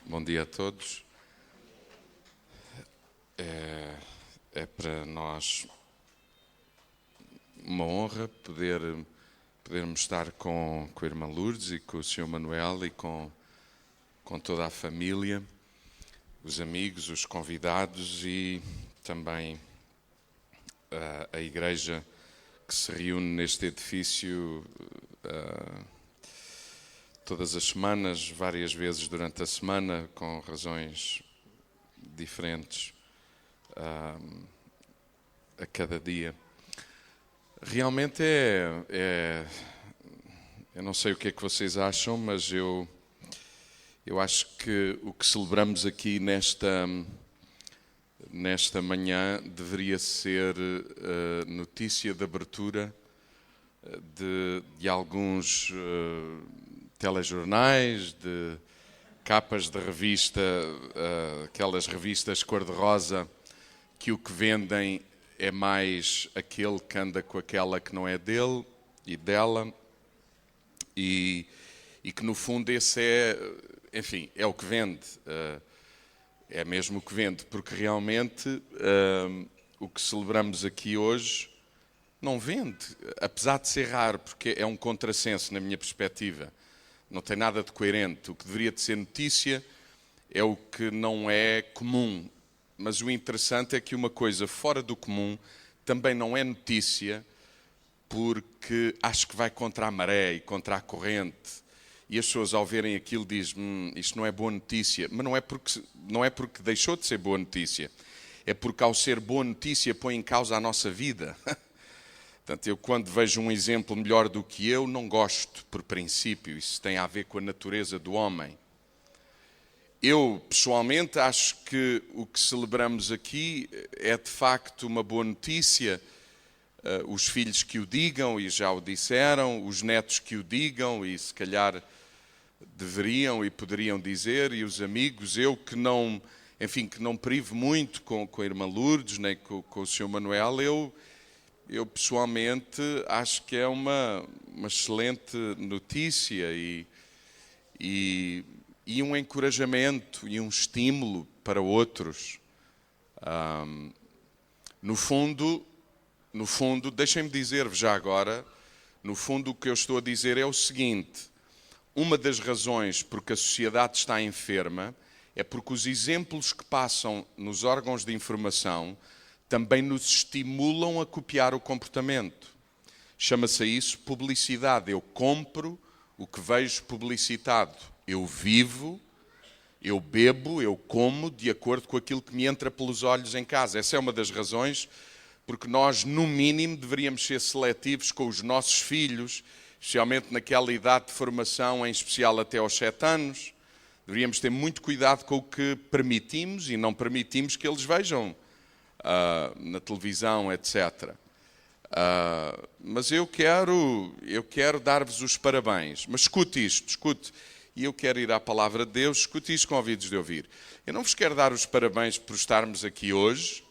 Bom dia a todos. É para nós uma honra podermos estar com a irmã Lourdes e com o Sr. Manuel e com toda a família, os amigos, os convidados e também a igreja que se reúne neste edifício todas as semanas, várias vezes durante a semana, com razões diferentes a cada dia. Realmente eu não sei o que é que vocês acham, mas eu acho que o que celebramos aqui nesta manhã deveria ser notícia de abertura de alguns telejornais, de capas de revista, aquelas revistas cor-de-rosa que o que vendem é mais aquele que anda com aquela que não é dele e dela e que no fundo esse é o que vende, é mesmo o que vende, porque realmente o que celebramos aqui hoje não vende, apesar de ser raro, porque é um contrassenso na minha perspectiva. Não tem nada de coerente. O que deveria de ser notícia é o que não é comum. Mas o interessante é que uma coisa fora do comum também não é notícia porque acho que vai contra a maré e contra a corrente. E as pessoas ao verem aquilo dizem, isto não é boa notícia. Mas não é porque deixou de ser boa notícia. É porque ao ser boa notícia põe em causa a nossa vida. Portanto, eu quando vejo um exemplo melhor do que eu, não gosto por princípio. Isso tem a ver com a natureza do homem. Eu, pessoalmente, acho que o que celebramos aqui é de facto uma boa notícia. Os filhos que o digam, e já o disseram, os netos que o digam, e se calhar deveriam e poderiam dizer, e os amigos, eu que não privo muito com a irmã Lourdes, nem com o Sr. Manuel, eu pessoalmente acho que é uma excelente notícia e um encorajamento e um estímulo para outros. No fundo, deixem-me dizer-vos já agora, no fundo o que eu estou a dizer é o seguinte: uma das razões por que a sociedade está enferma é porque os exemplos que passam nos órgãos de informação também nos estimulam a copiar o comportamento. Chama-se a isso publicidade. Eu compro o que vejo publicitado. Eu vivo, eu bebo, eu como de acordo com aquilo que me entra pelos olhos em casa. Essa é uma das razões porque nós, no mínimo, deveríamos ser seletivos com os nossos filhos, especialmente naquela idade de formação, em especial até aos 7 anos. Deveríamos ter muito cuidado com o que permitimos e não permitimos que eles vejam na televisão, etc. Mas eu quero dar-vos os parabéns. Mas escute. E eu quero ir à palavra de Deus, escute isto com ouvidos de ouvir. Eu não vos quero dar os parabéns por estarmos aqui hoje,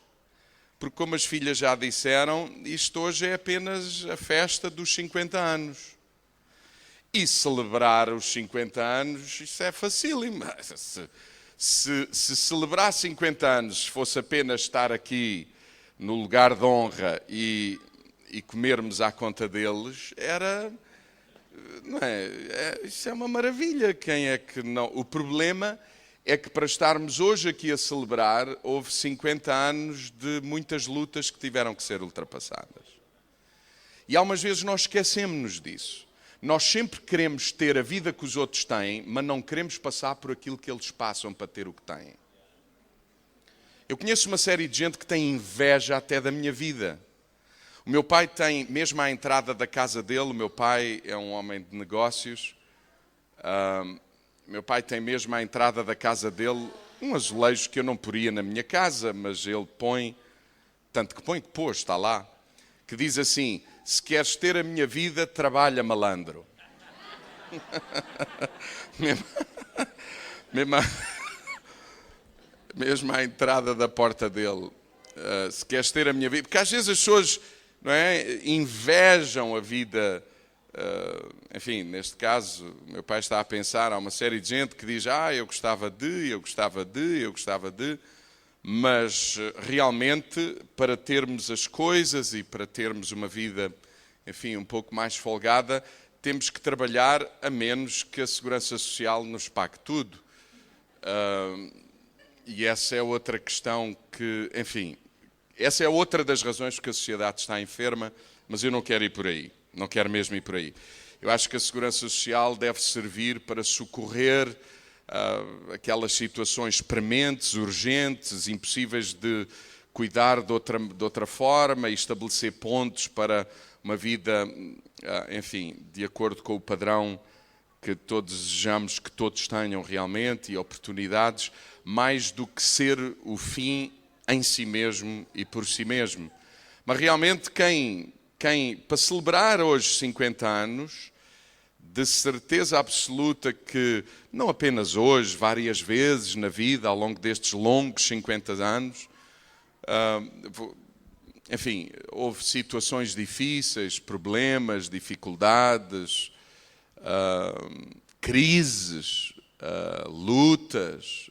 porque como as filhas já disseram, isto hoje é apenas a festa dos 50 anos. E celebrar os 50 anos, isso é facílimo. Se celebrar 50 anos fosse apenas estar aqui no lugar de honra e comermos à conta deles, isso é uma maravilha. Quem é que não? O problema é que para estarmos hoje aqui a celebrar, houve 50 anos de muitas lutas que tiveram que ser ultrapassadas. E algumas vezes nós esquecemos-nos disso. Nós sempre queremos ter a vida que os outros têm, mas não queremos passar por aquilo que eles passam para ter o que têm. Eu conheço uma série de gente que tem inveja até da minha vida. O meu pai tem, mesmo à entrada da casa dele, o meu pai é um homem de negócios, meu pai tem mesmo à entrada da casa dele um azulejo que eu não poria na minha casa, mas ele põe, tanto que põe que pôs, está lá, que diz assim: se queres ter a minha vida, trabalha, malandro. mesmo à entrada da porta dele. Se queres ter a minha vida... Porque às vezes as pessoas invejam a vida enfim, neste caso, meu pai está a pensar, há uma série de gente que diz, eu gostava de, mas realmente para termos as coisas e para termos uma vida, enfim, um pouco mais folgada, temos que trabalhar a menos que a Segurança Social nos pague tudo. E essa é outra questão que, enfim, essa é outra das razões porque a sociedade está enferma, mas eu não quero ir por aí, não quero mesmo ir por aí. Eu acho que a Segurança Social deve servir para socorrer aquelas situações prementes, urgentes, impossíveis de cuidar de outra forma e estabelecer pontos para uma vida, enfim, de acordo com o padrão que todos desejamos que todos tenham realmente e oportunidades, mais do que ser o fim em si mesmo e por si mesmo. Mas realmente para celebrar hoje 50 anos, de certeza absoluta que, não apenas hoje, várias vezes na vida, ao longo destes longos 50 anos, enfim, houve situações difíceis, problemas, dificuldades, crises, lutas,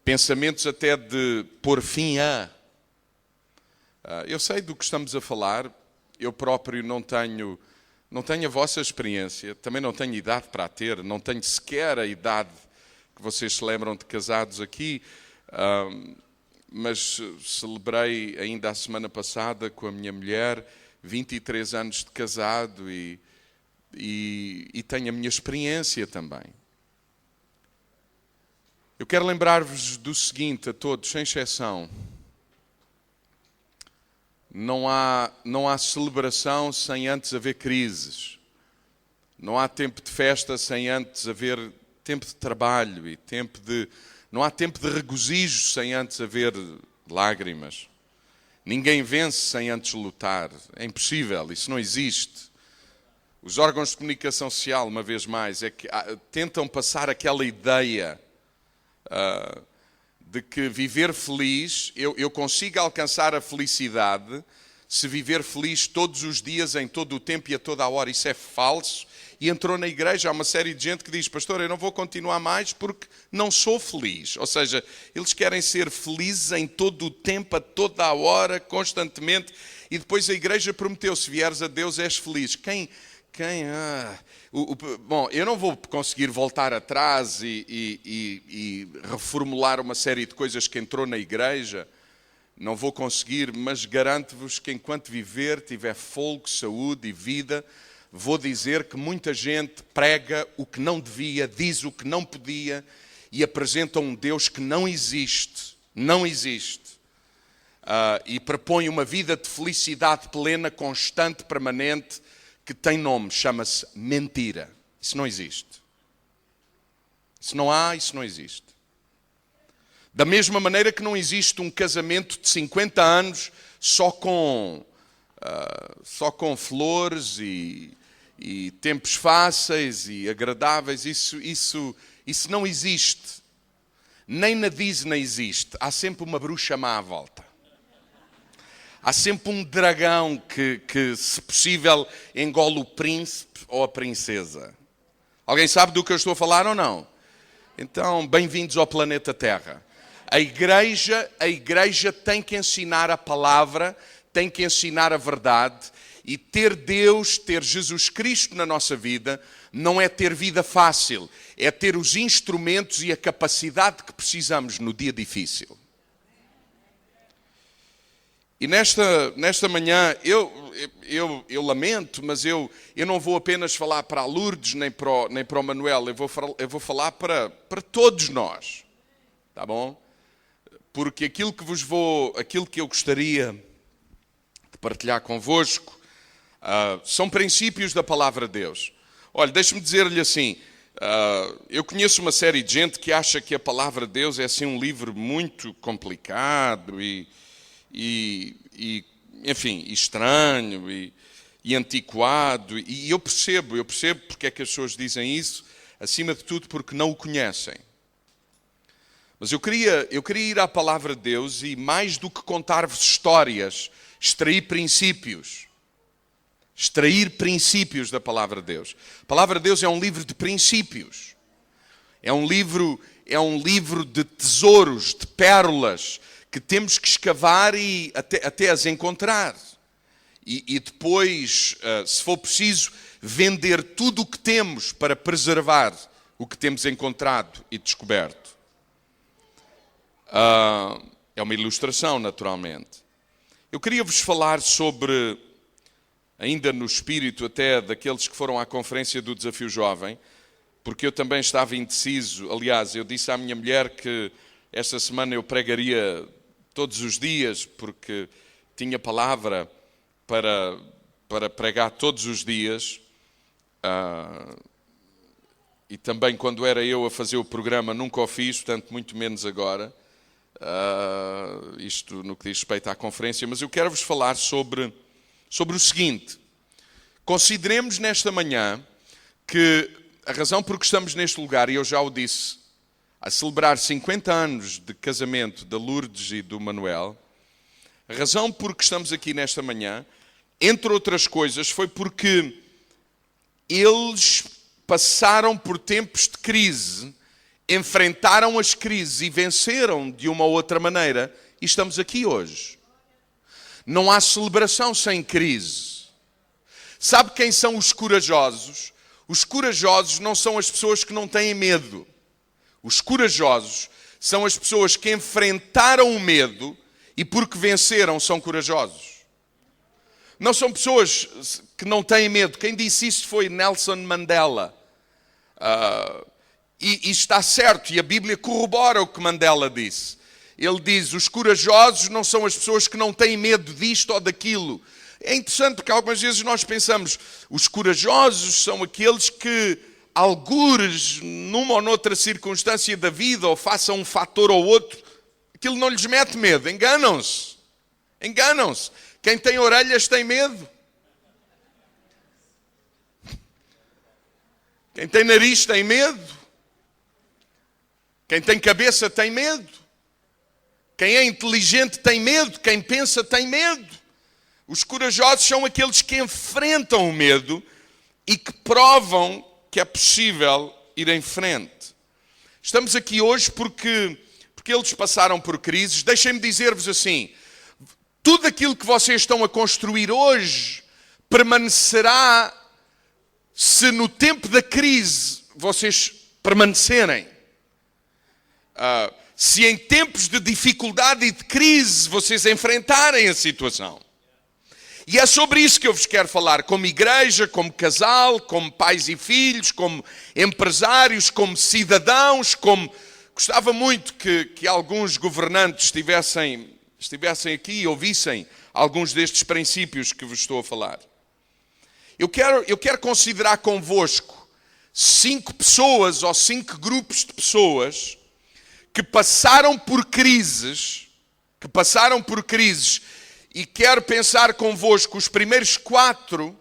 pensamentos até de pôr fim a. Eu sei do que estamos a falar, eu próprio não tenho a vossa experiência, também não tenho idade para a ter, não tenho sequer a idade que vocês se lembram de casados aqui, mas celebrei ainda a semana passada com a minha mulher 23 anos de casado e tenho a minha experiência também. Eu quero lembrar-vos do seguinte a todos, sem exceção. Não há celebração sem antes haver crises. Não há tempo de festa sem antes haver tempo de trabalho e não há tempo de regozijo sem antes haver lágrimas. Ninguém vence sem antes lutar. É impossível, isso não existe. Os órgãos de comunicação social, uma vez mais, é que tentam passar aquela ideia de que viver feliz, eu consigo alcançar a felicidade se viver feliz todos os dias, em todo o tempo e a toda a hora. Isso é falso. E entrou na igreja, há uma série de gente que diz, pastor, eu não vou continuar mais porque não sou feliz. Ou seja, eles querem ser felizes em todo o tempo, a toda a hora, constantemente. E depois a igreja prometeu, se vieres a Deus és feliz. Bom, eu não vou conseguir voltar atrás e reformular uma série de coisas que entrou na igreja. Não vou conseguir, mas garanto-vos que enquanto viver, tiver fôlego, saúde e vida, vou dizer que muita gente prega o que não devia, diz o que não podia e apresenta um Deus que não existe. Não existe. E propõe uma vida de felicidade plena, constante, permanente, que tem nome, chama-se mentira. Isso não existe. Isso não há, isso não existe. Da mesma maneira que não existe um casamento de 50 anos só com flores e tempos fáceis e agradáveis, isso não existe. Nem na Disney existe. Há sempre uma bruxa má à volta. Há sempre um dragão que, se possível, engole o príncipe ou a princesa. Alguém sabe do que eu estou a falar ou não? Então, bem-vindos ao planeta Terra. A igreja tem que ensinar a palavra, tem que ensinar a verdade. E ter Deus, ter Jesus Cristo na nossa vida, não é ter vida fácil. É ter os instrumentos e a capacidade que precisamos no dia difícil. E nesta manhã, eu lamento, mas eu não vou apenas falar para a Lourdes nem para o Manuel, eu vou falar para todos nós, tá bom? Porque aquilo que eu gostaria de partilhar convosco são princípios da palavra de Deus. Olha, deixe-me dizer-lhe assim, eu conheço uma série de gente que acha que a palavra de Deus é assim um livro muito complicado enfim, estranho e antiquado, e eu percebo porque é que as pessoas dizem isso, acima de tudo porque não o conhecem. Mas eu queria ir à palavra de Deus e mais do que contar-vos histórias, extrair princípios Extrair princípios da Palavra de Deus. A Palavra de Deus é um livro de princípios. É um livro de tesouros, de pérolas, que temos que escavar e até as encontrar. E depois, se for preciso, vender tudo o que temos para preservar o que temos encontrado e descoberto. É uma ilustração, naturalmente. Eu queria vos falar sobre, ainda no espírito até daqueles que foram à conferência do Desafio Jovem, porque eu também estava indeciso. Aliás, eu disse à minha mulher que esta semana eu pregaria todos os dias, porque tinha palavra para pregar todos os dias. E também quando era eu a fazer o programa nunca o fiz, portanto muito menos agora. Isto no que diz respeito à conferência. Mas eu quero vos falar sobre o seguinte. Consideremos nesta manhã que a razão por que estamos neste lugar, e eu já o disse, a celebrar 50 anos de casamento da Lourdes e do Manuel, a razão por que estamos aqui nesta manhã, entre outras coisas, foi porque eles passaram por tempos de crise, enfrentaram as crises e venceram de uma ou outra maneira, e estamos aqui hoje. Não há celebração sem crise. Sabe quem são os corajosos? Os corajosos não são as pessoas que não têm medo. Os corajosos são as pessoas que enfrentaram o medo e porque venceram são corajosos. Não são pessoas que não têm medo. Quem disse isso foi Nelson Mandela. E está certo, e a Bíblia corrobora o que Mandela disse. Ele diz, os corajosos não são as pessoas que não têm medo disto ou daquilo. É interessante porque algumas vezes nós pensamos, os corajosos são aqueles que, algures, numa ou noutra circunstância da vida, ou façam um fator ou outro, aquilo não lhes mete medo. Enganam-se. Enganam-se. Quem tem orelhas tem medo. Quem tem nariz tem medo. Quem tem cabeça tem medo. Quem é inteligente tem medo. Quem pensa tem medo. Os corajosos são aqueles que enfrentam o medo e que provam que é possível ir em frente. Estamos aqui hoje porque eles passaram por crises. Deixem-me dizer-vos assim, tudo aquilo que vocês estão a construir hoje permanecerá se no tempo da crise vocês permanecerem. Se em tempos de dificuldade e de crise vocês enfrentarem a situação. E é sobre isso que eu vos quero falar, como igreja, como casal, como pais e filhos, como empresários, como cidadãos, como... Gostava muito que alguns governantes estivessem aqui e ouvissem alguns destes princípios que vos estou a falar. Eu quero considerar convosco 5 pessoas ou 5 grupos de pessoas que passaram por crises, e quero pensar convosco os primeiros 4,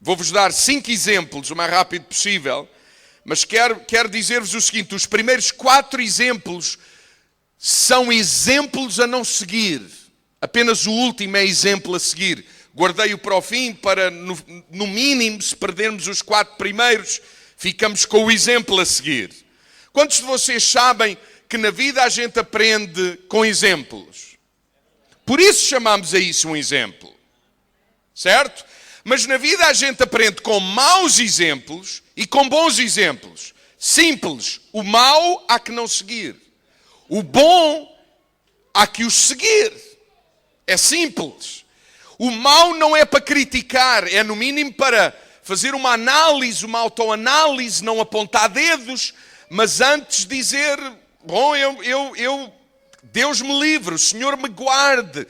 vou-vos dar 5 exemplos, o mais rápido possível, mas quero dizer-vos o seguinte, os primeiros 4 exemplos são exemplos a não seguir, apenas o último é exemplo a seguir. Guardei-o para o fim para, no mínimo, se perdermos os 4 primeiros, ficamos com o exemplo a seguir. Quantos de vocês sabem que na vida a gente aprende com exemplos? Por isso chamamos a isso um exemplo. Certo? Mas na vida a gente aprende com maus exemplos e com bons exemplos. Simples. O mau há que não seguir. O bom há que o seguir. É simples. O mau não é para criticar, é no mínimo para fazer uma análise, uma autoanálise, não apontar dedos, mas antes dizer, bom, Deus me livre, o Senhor me guarde,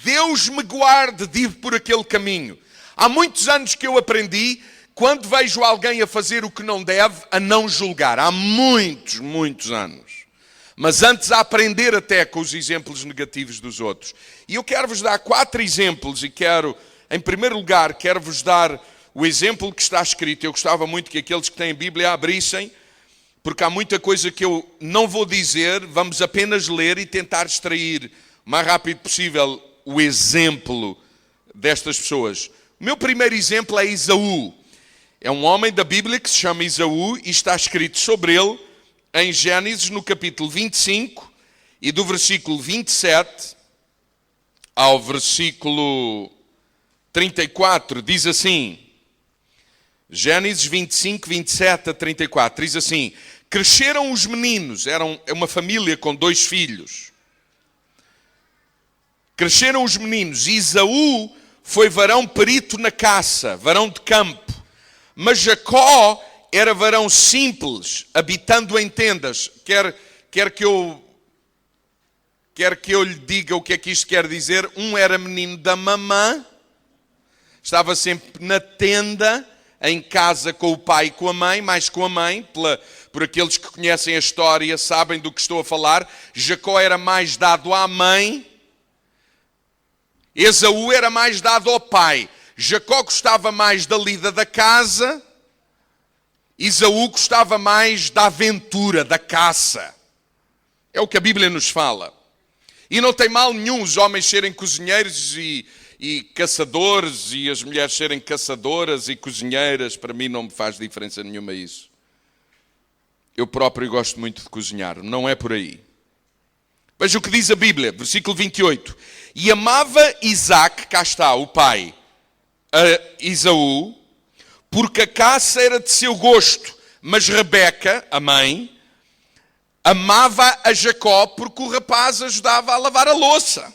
Deus me guarde de ir por aquele caminho. Há muitos anos que eu aprendi, quando vejo alguém a fazer o que não deve, a não julgar. Há muitos anos. Mas antes a aprender até com os exemplos negativos dos outros. E eu quero vos dar 4 exemplos e em primeiro lugar, quero vos dar o exemplo que está escrito. Eu gostava muito que aqueles que têm Bíblia abrissem, porque há muita coisa que eu não vou dizer, vamos apenas ler e tentar extrair o mais rápido possível o exemplo destas pessoas. O meu primeiro exemplo é Esaú. É um homem da Bíblia que se chama Esaú e está escrito sobre ele em Gênesis, no capítulo 25, e do versículo 27 ao versículo 34, diz assim, Gênesis 25, 27 a 34, diz assim, cresceram os meninos, é uma família com 2 filhos. Cresceram os meninos, Esaú foi varão perito na caça, varão de campo, mas Jacó era varão simples, habitando em tendas. Quer que eu lhe diga o que é que isto quer dizer? Um era menino da mamã, estava sempre na tenda, em casa com o pai e com a mãe, mais com a mãe, por aqueles que conhecem a história, sabem do que estou a falar. Jacó era mais dado à mãe, Esaú era mais dado ao pai. Jacó gostava mais da lida da casa, Esaú gostava mais da aventura, da caça. É o que a Bíblia nos fala. E não tem mal nenhum os homens serem cozinheiros e caçadores e as mulheres serem caçadoras e cozinheiras. Para mim não me faz diferença nenhuma isso. Eu próprio gosto muito de cozinhar, não é por aí. Veja o que diz a Bíblia, versículo 28. E amava Isaac, cá está o pai, a Esaú, porque a caça era de seu gosto, mas Rebeca, a mãe, amava a Jacó porque o rapaz ajudava a lavar a louça.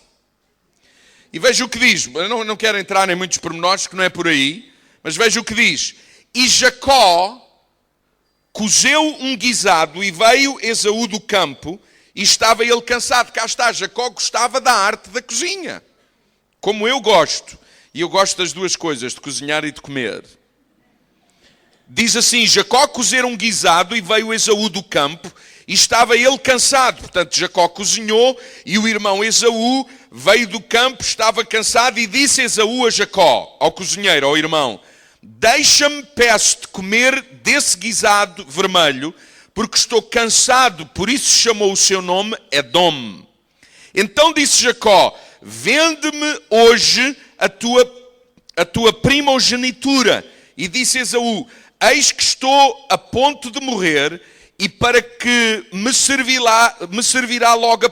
E veja o que diz, eu não quero entrar em muitos pormenores, que não é por aí, mas veja o que diz. E Jacó cozeu um guisado e veio Esaú do campo e estava ele cansado. Cá está, Jacó gostava da arte da cozinha, como eu gosto. E eu gosto das duas coisas, de cozinhar e de comer. Diz assim, Jacó cozera um guisado e veio Esaú do campo e estava ele cansado. Portanto, Jacó cozinhou e o irmão Esaú veio do campo, estava cansado e disse Esaú a Jacó, ao cozinheiro, ao irmão, deixa-me, peço-te, comer desse guisado vermelho, porque estou cansado, por isso chamou o seu nome Edom. Então disse Jacó, vende-me hoje a tua primogenitura. E disse Esaú, eis que estou a ponto de morrer, e para que me servirá logo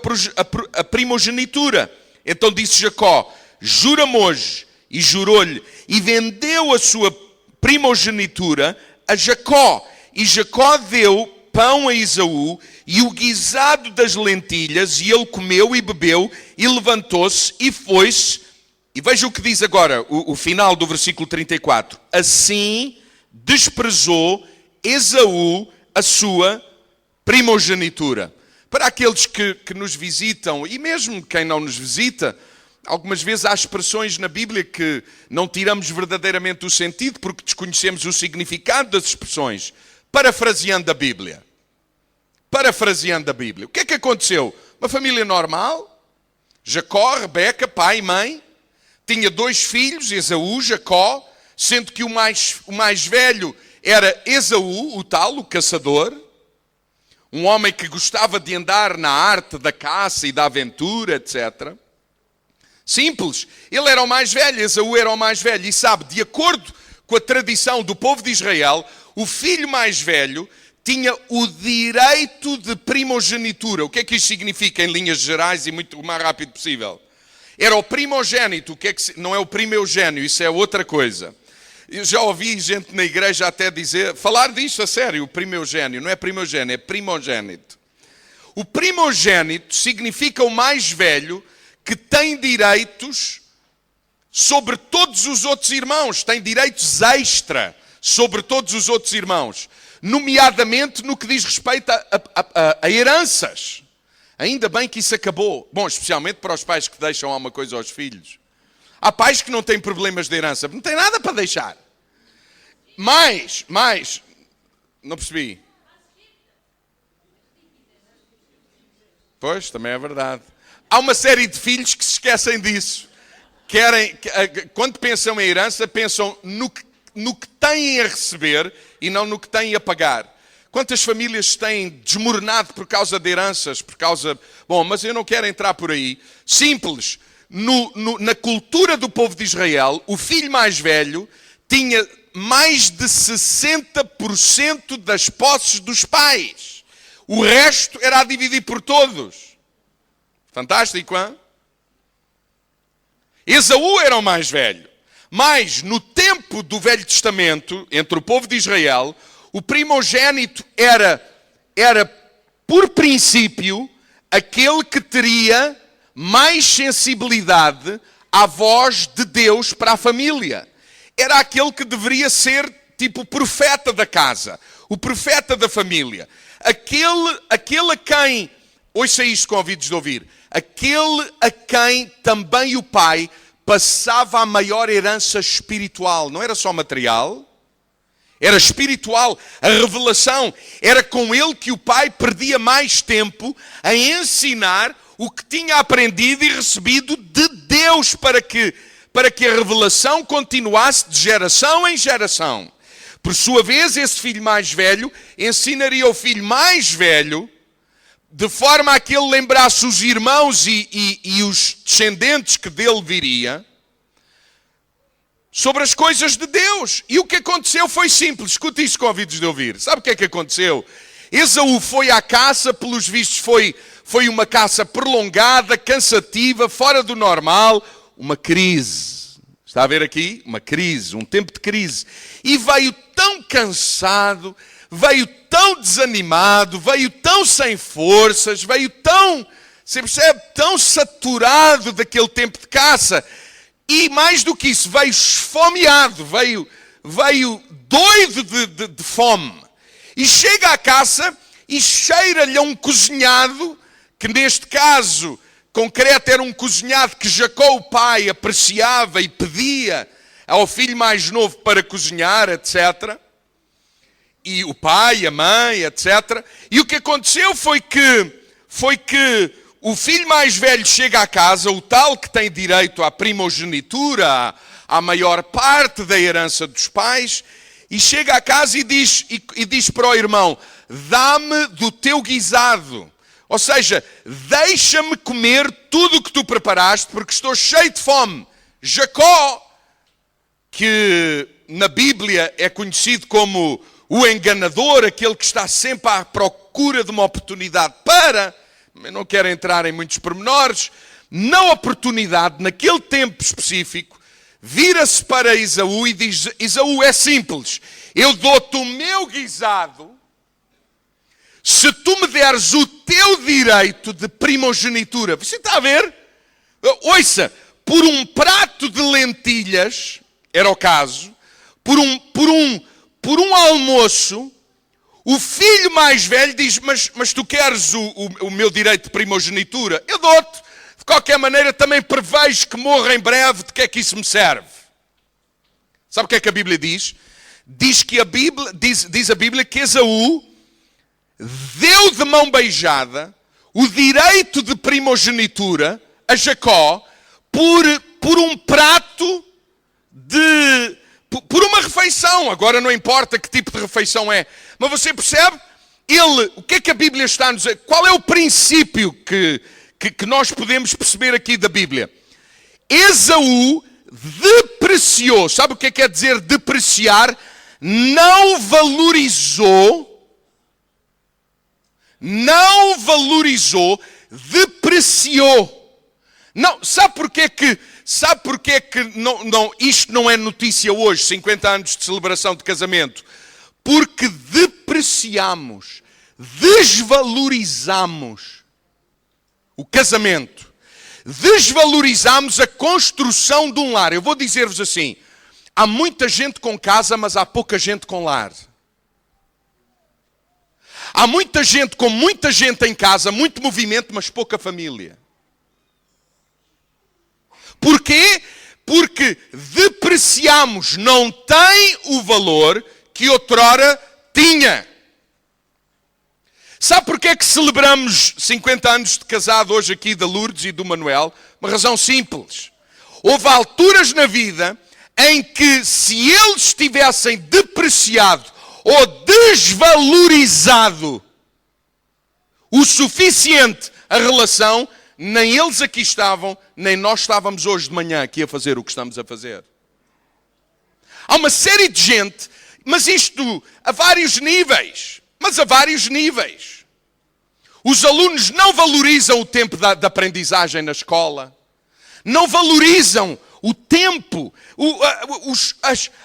a primogenitura. Então disse Jacó, jura-me hoje, e jurou-lhe, e vendeu a sua primogenitura a Jacó. E Jacó deu pão a Esaú, e o guisado das lentilhas, e ele comeu e bebeu, e levantou-se, e foi-se. E veja o que diz agora, o final do versículo 34. Assim desprezou Esaú a sua primogenitura. Para aqueles que nos visitam, e mesmo quem não nos visita, algumas vezes há expressões na Bíblia que não tiramos verdadeiramente o sentido porque desconhecemos o significado das expressões. Parafraseando a Bíblia. Parafraseando a Bíblia. O que é que aconteceu? Uma família normal, Jacó, Rebeca, pai e mãe, tinha 2 filhos, Esaú, Jacó, sendo que o mais velho era Esaú, o tal, o caçador, um homem que gostava de andar na arte da caça e da aventura, etc. Simples, ele era o mais velho, Esaú era o mais velho, e sabe, de acordo com a tradição do povo de Israel, o filho mais velho tinha o direito de primogenitura. O que é que isto significa em linhas gerais e muito mais rápido possível? Era o primogênito, não é o primogênio, isso é outra coisa. Eu já ouvi gente na igreja até falar disso a sério, o primogênio, não é primogênio, é primogênito. O primogênito significa o mais velho que tem direitos sobre todos os outros irmãos, tem direitos extra sobre todos os outros irmãos, nomeadamente no que diz respeito a heranças. Ainda bem que isso acabou. Bom, especialmente para os pais que deixam alguma coisa aos filhos. Há pais que não têm problemas de herança, não têm nada para deixar. Mas, não percebi. Pois, também é verdade. Há uma série de filhos que se esquecem disso. Quando pensam em herança, pensam no que têm a receber e não no que têm a pagar. Quantas famílias têm desmoronado por causa de heranças, Bom, mas eu não quero entrar por aí. Simples. na cultura do povo de Israel, o filho mais velho tinha mais de 60% das posses dos pais. O resto era a dividir por todos. Fantástico, hein? Esaú era o mais velho. Mas no tempo do Velho Testamento, entre o povo de Israel, o primogênito era por princípio, aquele que teria mais sensibilidade à voz de Deus para a família. Era aquele que deveria ser tipo o profeta da casa, o profeta da família. Aquele a quem, ouça isto com ouvidos de ouvir, aquele a quem também o pai passava a maior herança espiritual. Não era só material, era espiritual. A revelação era com ele que o pai perdia mais tempo a ensinar o que tinha aprendido e recebido de Deus para que a revelação continuasse de geração em geração. Por sua vez, esse filho mais velho ensinaria o filho mais velho, de forma a que ele lembrasse os irmãos e os descendentes que dele viria, sobre as coisas de Deus. E o que aconteceu foi simples. Escute isso com ouvidos de ouvir. Sabe o que aconteceu? Esaú foi à caça, pelos vistos foi uma caça prolongada, cansativa, fora do normal, uma crise. Está a ver aqui? Uma crise, um tempo de crise. E veio tão cansado, veio tão desanimado, veio tão sem forças, veio tão, você percebe, tão saturado daquele tempo de caça. E mais do que isso, veio esfomeado, veio doido de fome. E chega à caça e cheira-lhe a um cozinhado, que neste caso concreto era um cozinhado que Jacó, o pai, apreciava e pedia ao filho mais novo para cozinhar, etc. E o pai, a mãe, etc. E o que aconteceu foi que o filho mais velho chega à casa, o tal que tem direito à primogenitura, à maior parte da herança dos pais, e chega à casa e diz para o irmão: dá-me do teu guisado. Ou seja, deixa-me comer tudo o que tu preparaste, porque estou cheio de fome. Jacó, que na Bíblia é conhecido como o enganador, aquele que está sempre à procura de uma oportunidade para... Eu não quero entrar em muitos pormenores. Na oportunidade, naquele tempo específico, vira-se para Esaú e diz: Esaú, é simples, eu dou-te o meu guisado se tu me deres o teu direito de primogenitura. Você está a ver? Ouça, por um prato de lentilhas, era o caso, por um almoço, o filho mais velho diz: mas tu queres o meu direito de primogenitura? Eu dou-te. De qualquer maneira, também prevejo que morra em breve. De que é que isso me serve? Sabe o que é que a Bíblia diz? Diz a Bíblia que Esaú deu de mão beijada o direito de primogenitura a Jacó por um prato por uma refeição. Agora não importa que tipo de refeição é. Mas você percebe? O que é que a Bíblia está a dizer? Qual é o princípio que nós podemos perceber aqui da Bíblia? Esaú depreciou. Sabe o que quer dizer depreciar? Não valorizou, depreciou. Não, sabe porquê que isto não é notícia hoje, 50 anos de celebração de casamento? Porque depreciamos, desvalorizamos o casamento, desvalorizamos a construção de um lar. Eu vou dizer-vos assim: há muita gente com casa, mas há pouca gente com lar. Há muita gente com muita gente em casa, muito movimento, mas pouca família. Porquê? Porque depreciamos, não tem o valor que outrora tinha. Sabe porquê é que celebramos 50 anos de casado hoje aqui da Lourdes e do Manuel? Uma razão simples. Houve alturas na vida em que, se eles tivessem depreciado ou desvalorizado o suficiente a relação, nem eles aqui estavam, nem nós estávamos hoje de manhã aqui a fazer o que estamos a fazer. Há uma série de gente, mas isto a vários níveis. Os alunos não valorizam o tempo da aprendizagem na escola. Não valorizam o tempo.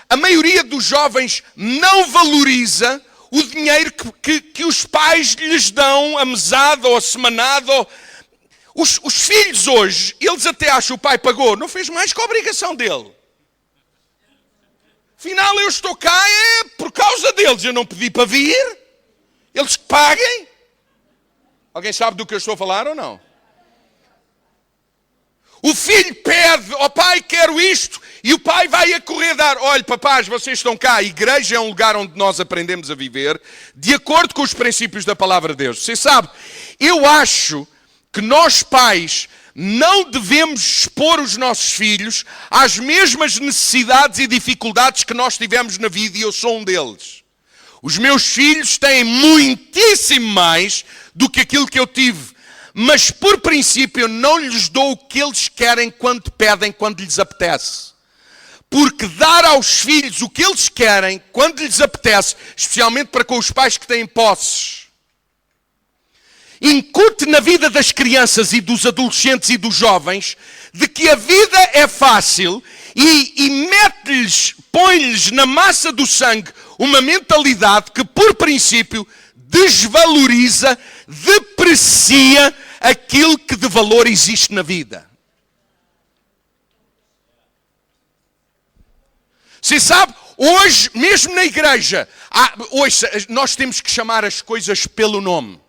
A maioria dos jovens não valoriza o dinheiro que os pais lhes dão, a mesada ou a semanada. Os filhos hoje, eles até acham que o pai pagou, não fez mais que a obrigação dele. Afinal, eu estou cá por causa deles. Eu não pedi para vir. Eles que paguem. Alguém sabe do que eu estou a falar ou não? O filho pede, pai, quero isto. E o pai vai a correr dar. Olha, papás, vocês estão cá. A igreja é um lugar onde nós aprendemos a viver de acordo com os princípios da palavra de Deus. Você sabe, eu acho que nós pais não devemos expor os nossos filhos às mesmas necessidades e dificuldades que nós tivemos na vida, e eu sou um deles. Os meus filhos têm muitíssimo mais do que aquilo que eu tive, mas por princípio eu não lhes dou o que eles querem quando pedem, quando lhes apetece. Porque dar aos filhos o que eles querem quando lhes apetece, especialmente para com os pais que têm posses, incute na vida das crianças e dos adolescentes e dos jovens de que a vida é fácil e mete-lhes, põe-lhes na massa do sangue uma mentalidade que, por princípio, desvaloriza, deprecia aquilo que de valor existe na vida. Você sabe, hoje, mesmo na igreja, hoje nós temos que chamar as coisas pelo nome.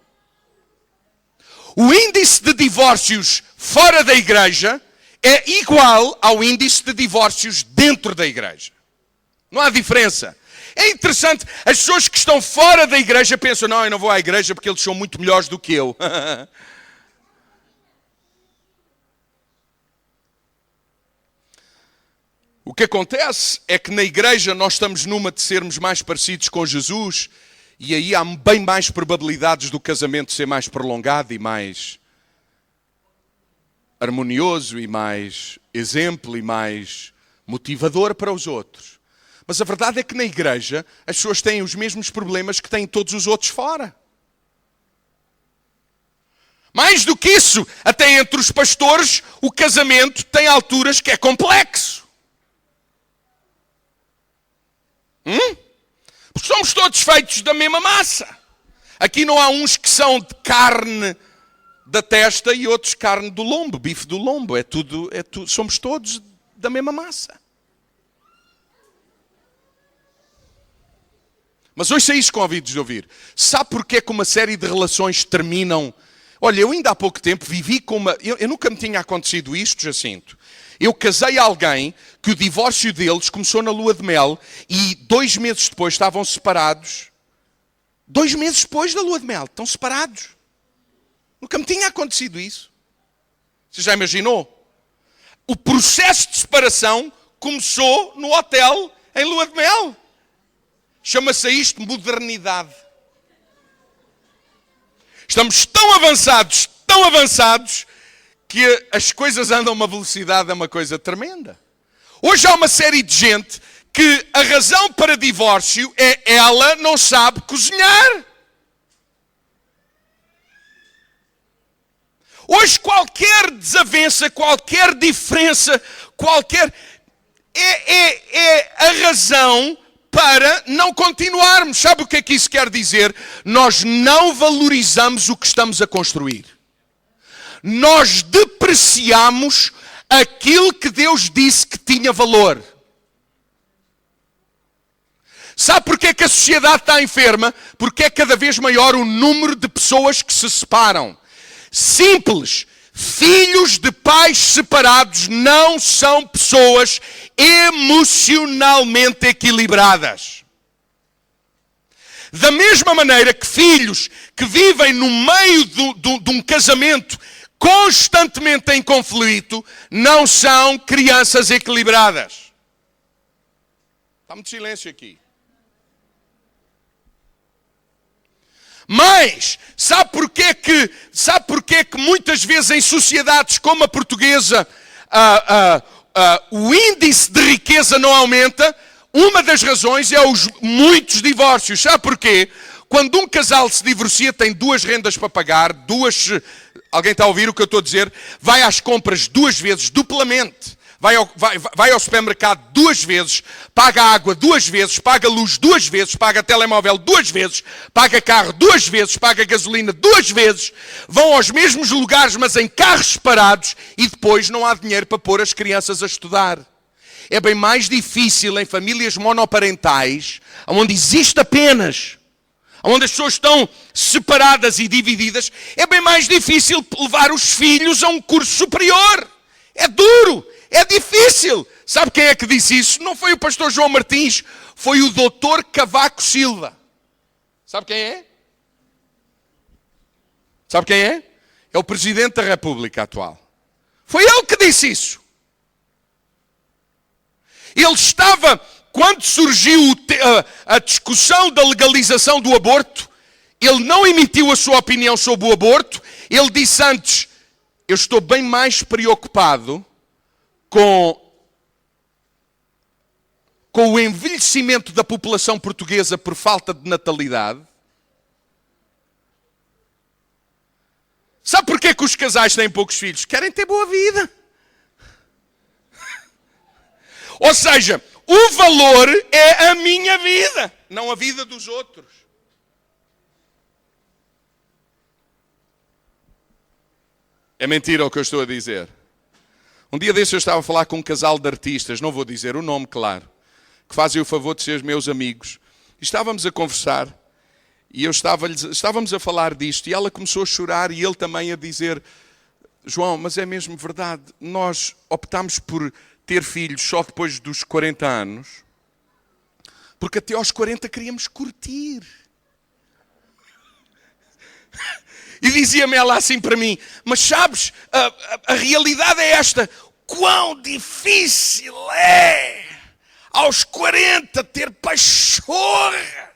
O índice de divórcios fora da igreja é igual ao índice de divórcios dentro da igreja. Não há diferença. É interessante, as pessoas que estão fora da igreja pensam, não, eu não vou à igreja porque eles são muito melhores do que eu. O que acontece é que na igreja nós estamos numa de sermos mais parecidos com Jesus, e aí há bem mais probabilidades do casamento ser mais prolongado e mais harmonioso e mais exemplo e mais motivador para os outros. Mas a verdade é que na igreja as pessoas têm os mesmos problemas que têm todos os outros fora. Mais do que isso, até entre os pastores, o casamento tem alturas que é complexo. Porque somos todos feitos da mesma massa. Aqui não há uns que são de carne da testa e outros carne do lombo, bife do lombo. É tudo, somos todos da mesma massa. Mas ouça isso com ouvidos de ouvir. Sabe porquê que uma série de relações terminam? Olha, eu ainda há pouco tempo vivi com uma... Eu nunca me tinha acontecido isto, Jacinto. Eu casei alguém que o divórcio deles começou na lua de mel e 2 meses depois estavam separados. 2 meses depois da lua de mel, estão separados. Nunca me tinha acontecido isso. Você já imaginou? O processo de separação começou no hotel em lua de mel. Chama-se isto modernidade. Estamos tão avançados, que as coisas andam a uma velocidade, é uma coisa tremenda. Hoje há uma série de gente que a razão para divórcio é ela não sabe cozinhar. Hoje qualquer desavença, qualquer diferença, é a razão para não continuarmos. Sabe o que é que isso quer dizer? Nós não valorizamos o que estamos a construir. Nós depreciamos aquilo que Deus disse que tinha valor. Sabe porquê que a sociedade está enferma? Porque é cada vez maior o número de pessoas que se separam. Simples. Filhos de pais separados não são pessoas emocionalmente equilibradas. Da mesma maneira que filhos que vivem no meio de um casamento constantemente em conflito não são crianças equilibradas. Está muito silêncio aqui. Mas, sabe porquê que muitas vezes em sociedades como a portuguesa o índice de riqueza não aumenta? Uma das razões é os muitos divórcios. Sabe porquê? Quando um casal se divorcia, tem 2 rendas para pagar, alguém está a ouvir o que eu estou a dizer? Vai às compras 2 vezes, duplamente. Vai ao supermercado 2 vezes, paga água 2 vezes, paga luz 2 vezes, paga telemóvel 2 vezes, paga carro 2 vezes, paga gasolina 2 vezes, vão aos mesmos lugares, mas em carros separados, e depois não há dinheiro para pôr as crianças a estudar. É bem mais difícil em famílias monoparentais, onde existe apenas, onde as pessoas estão separadas e divididas, é bem mais difícil levar os filhos a um curso superior. É duro. É difícil. Sabe quem é que disse isso? Não foi o pastor João Martins, foi o doutor Cavaco Silva. Sabe quem é? Sabe quem é? É o presidente da República atual. Foi ele que disse isso. Ele estava, quando surgiu a discussão da legalização do aborto, ele não emitiu a sua opinião sobre o aborto, ele disse antes, eu estou bem mais preocupado com o envelhecimento da população portuguesa por falta de natalidade. Sabe porquê que os casais têm poucos filhos? Querem ter boa vida. Ou seja, o valor é a minha vida, não a vida dos outros. É mentira o que eu estou a dizer. Um dia desse eu estava a falar com um casal de artistas, não vou dizer o nome, claro, que fazem o favor de ser meus amigos. E estávamos a conversar e estávamos a falar disto e ela começou a chorar e ele também a dizer, João, mas é mesmo verdade, nós optámos por ter filhos só depois dos 40 anos, porque até aos 40 queríamos curtir. E dizia-me ela assim para mim, mas sabes, a realidade é esta, quão difícil é aos 40 ter pachorra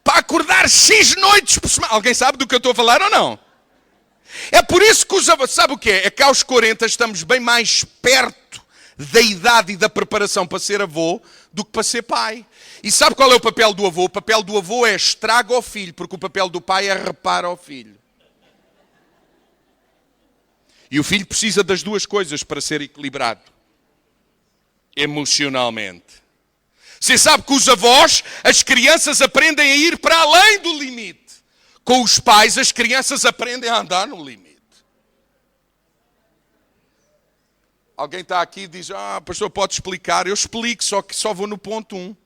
para acordar 6 noites por semana. Alguém sabe do que eu estou a falar ou não? É por isso que sabe o que é? É que aos 40 estamos bem mais perto da idade e da preparação para ser avô do que para ser pai. E sabe qual é o papel do avô? O papel do avô é estraga ao filho, porque o papel do pai é repara ao filho. E o filho precisa das 2 coisas para ser equilibrado. Emocionalmente. Você sabe que os avós, as crianças aprendem a ir para além do limite. Com os pais, as crianças aprendem a andar no limite. Alguém está aqui e diz, pastor, pode explicar? Eu explico, só que só vou no ponto 1.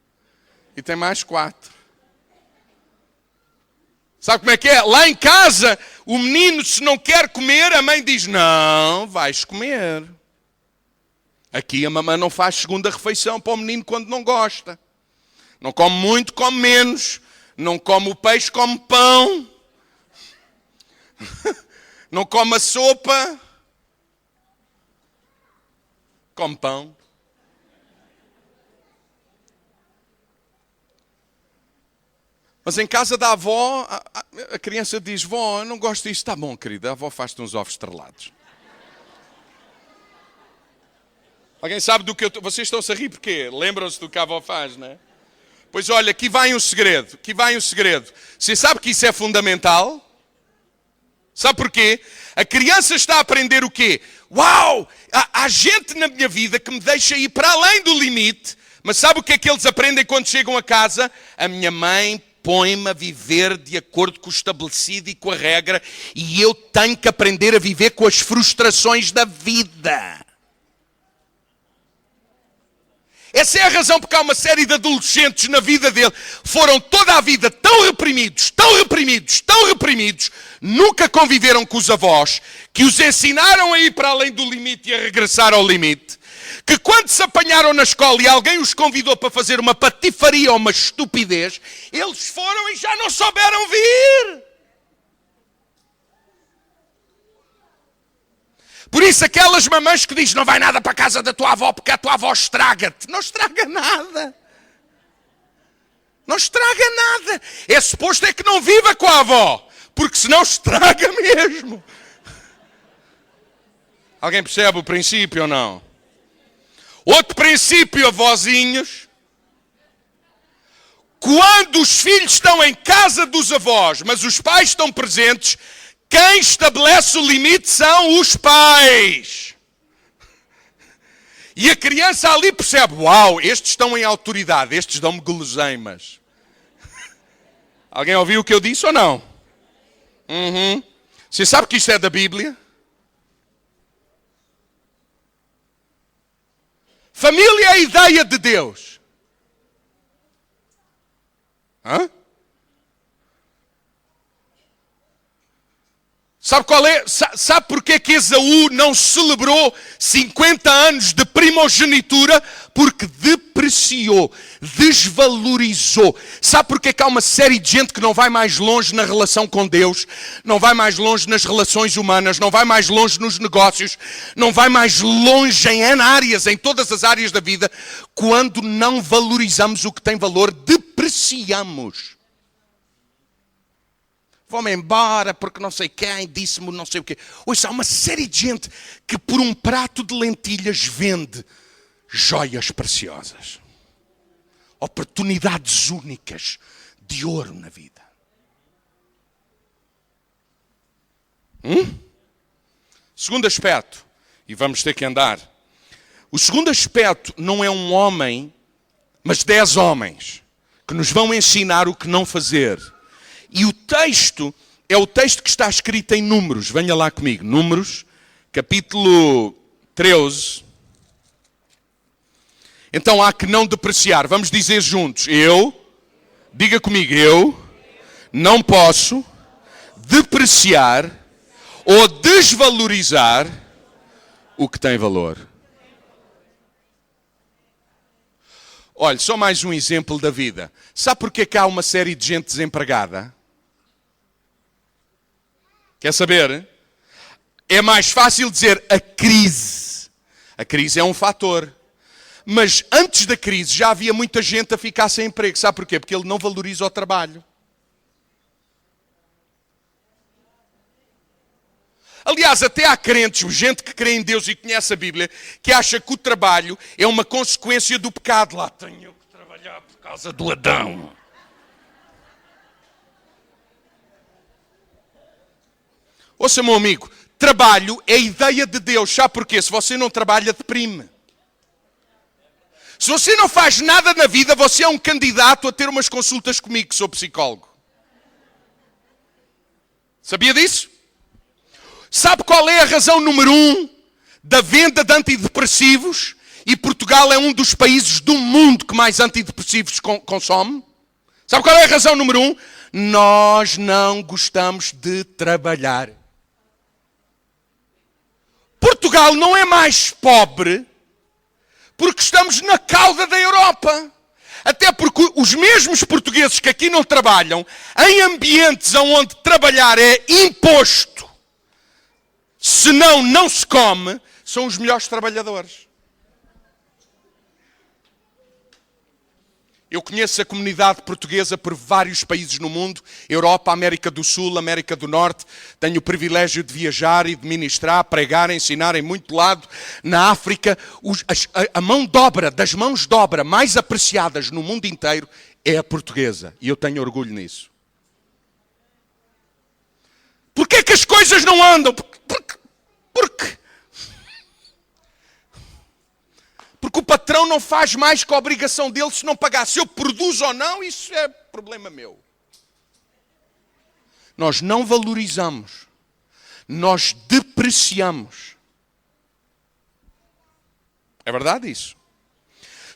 E tem mais 4. Sabe como é que é? Lá em casa, o menino, se não quer comer, a mãe diz, não, vais comer. Aqui a mamãe não faz segunda refeição para o menino quando não gosta. Não come muito, come menos. Não come o peixe, come pão. Não come a sopa, come pão. Mas em casa da avó, a criança diz, vó, eu não gosto disso. Está bom, querida, a avó faz-te uns ovos estrelados. Alguém sabe do que eu estou... Vocês estão-se a rir porque lembram-se do que a avó faz, não é? Pois olha, aqui vai um segredo, Você sabe que isso é fundamental? Sabe porquê? A criança está a aprender o quê? Uau! Há gente na minha vida que me deixa ir para além do limite, mas sabe o que é que eles aprendem quando chegam a casa? A minha mãe põe-me a viver de acordo com o estabelecido e com a regra, e eu tenho que aprender a viver com as frustrações da vida. Essa é a razão porque há uma série de adolescentes na vida dele, foram toda a vida tão reprimidos, nunca conviveram com os avós, que os ensinaram a ir para além do limite e a regressar ao limite, que quando se apanharam na escola e alguém os convidou para fazer uma patifaria ou uma estupidez, eles foram e já não souberam vir. Por isso aquelas mamães que dizem, não vai nada para a casa da tua avó porque a tua avó estraga-te. Não estraga nada. Não estraga nada. É suposto é que não viva com a avó, porque senão estraga mesmo. Alguém percebe o princípio ou não? Outro princípio, avózinhos. Quando os filhos estão em casa dos avós, mas os pais estão presentes, quem estabelece o limite são os pais. E a criança ali percebe, uau, estes estão em autoridade, estes dão-me guloseimas. Alguém ouviu o que eu disse ou não? Você sabe que isto é da Bíblia? Família é a ideia de Deus. Hã? Sabe qual é? Sabe porquê que Esaú não celebrou 50 anos de primogenitura? Porque depreciou, desvalorizou. Sabe porquê que há uma série de gente que não vai mais longe na relação com Deus, não vai mais longe nas relações humanas, não vai mais longe nos negócios, não vai mais longe em N áreas, em todas as áreas da vida, quando não valorizamos o que tem valor, depreciamos. Vou-me embora porque não sei quem disse-me não sei o quê. Hoje há uma série de gente que por um prato de lentilhas vende joias preciosas. Oportunidades únicas de ouro na vida. Segundo aspecto, e vamos ter que andar. O segundo aspecto não é um homem, mas 10 homens que nos vão ensinar o que não fazer. E o texto é o texto que está escrito em Números. Venha lá comigo. Números, capítulo 13. Então há que não depreciar. Vamos dizer juntos. Diga comigo, eu não posso depreciar ou desvalorizar o que tem valor. Olha, só mais um exemplo da vida. Sabe porquê que há uma série de gente desempregada? Quer saber? É mais fácil dizer a crise. A crise é um fator. Mas antes da crise já havia muita gente a ficar sem emprego. Sabe porquê? Porque ele não valoriza o trabalho. Aliás, até há crentes, gente que crê em Deus e conhece a Bíblia, que acha que o trabalho é uma consequência do pecado. Lá tenho que trabalhar por causa do Adão. Ouça, meu amigo, trabalho é a ideia de Deus. Sabe porquê? Se você não trabalha, deprime. Se você não faz nada na vida, você é um candidato a ter umas consultas comigo, que sou psicólogo. Sabia disso? Sabe qual é a razão número 1 da venda de antidepressivos? E Portugal é um dos países do mundo que mais antidepressivos consome. Sabe qual é a razão número 1? Nós não gostamos de trabalhar. Portugal não é mais pobre porque estamos na cauda da Europa. Até porque os mesmos portugueses que aqui não trabalham, em ambientes onde trabalhar é imposto, senão não se come, são os melhores trabalhadores. Eu conheço a comunidade portuguesa por vários países no mundo, Europa, América do Sul, América do Norte. Tenho o privilégio de viajar e de ministrar, pregar, ensinar em muito lado. Na África, a mão de obra, das mãos de obra mais apreciadas no mundo inteiro é a portuguesa. E eu tenho orgulho nisso. Porquê é que as coisas não andam? Porque o patrão não faz mais que a obrigação dele se não pagar. Se eu produzo ou não, isso é problema meu. Nós não valorizamos. Nós depreciamos. É verdade isso?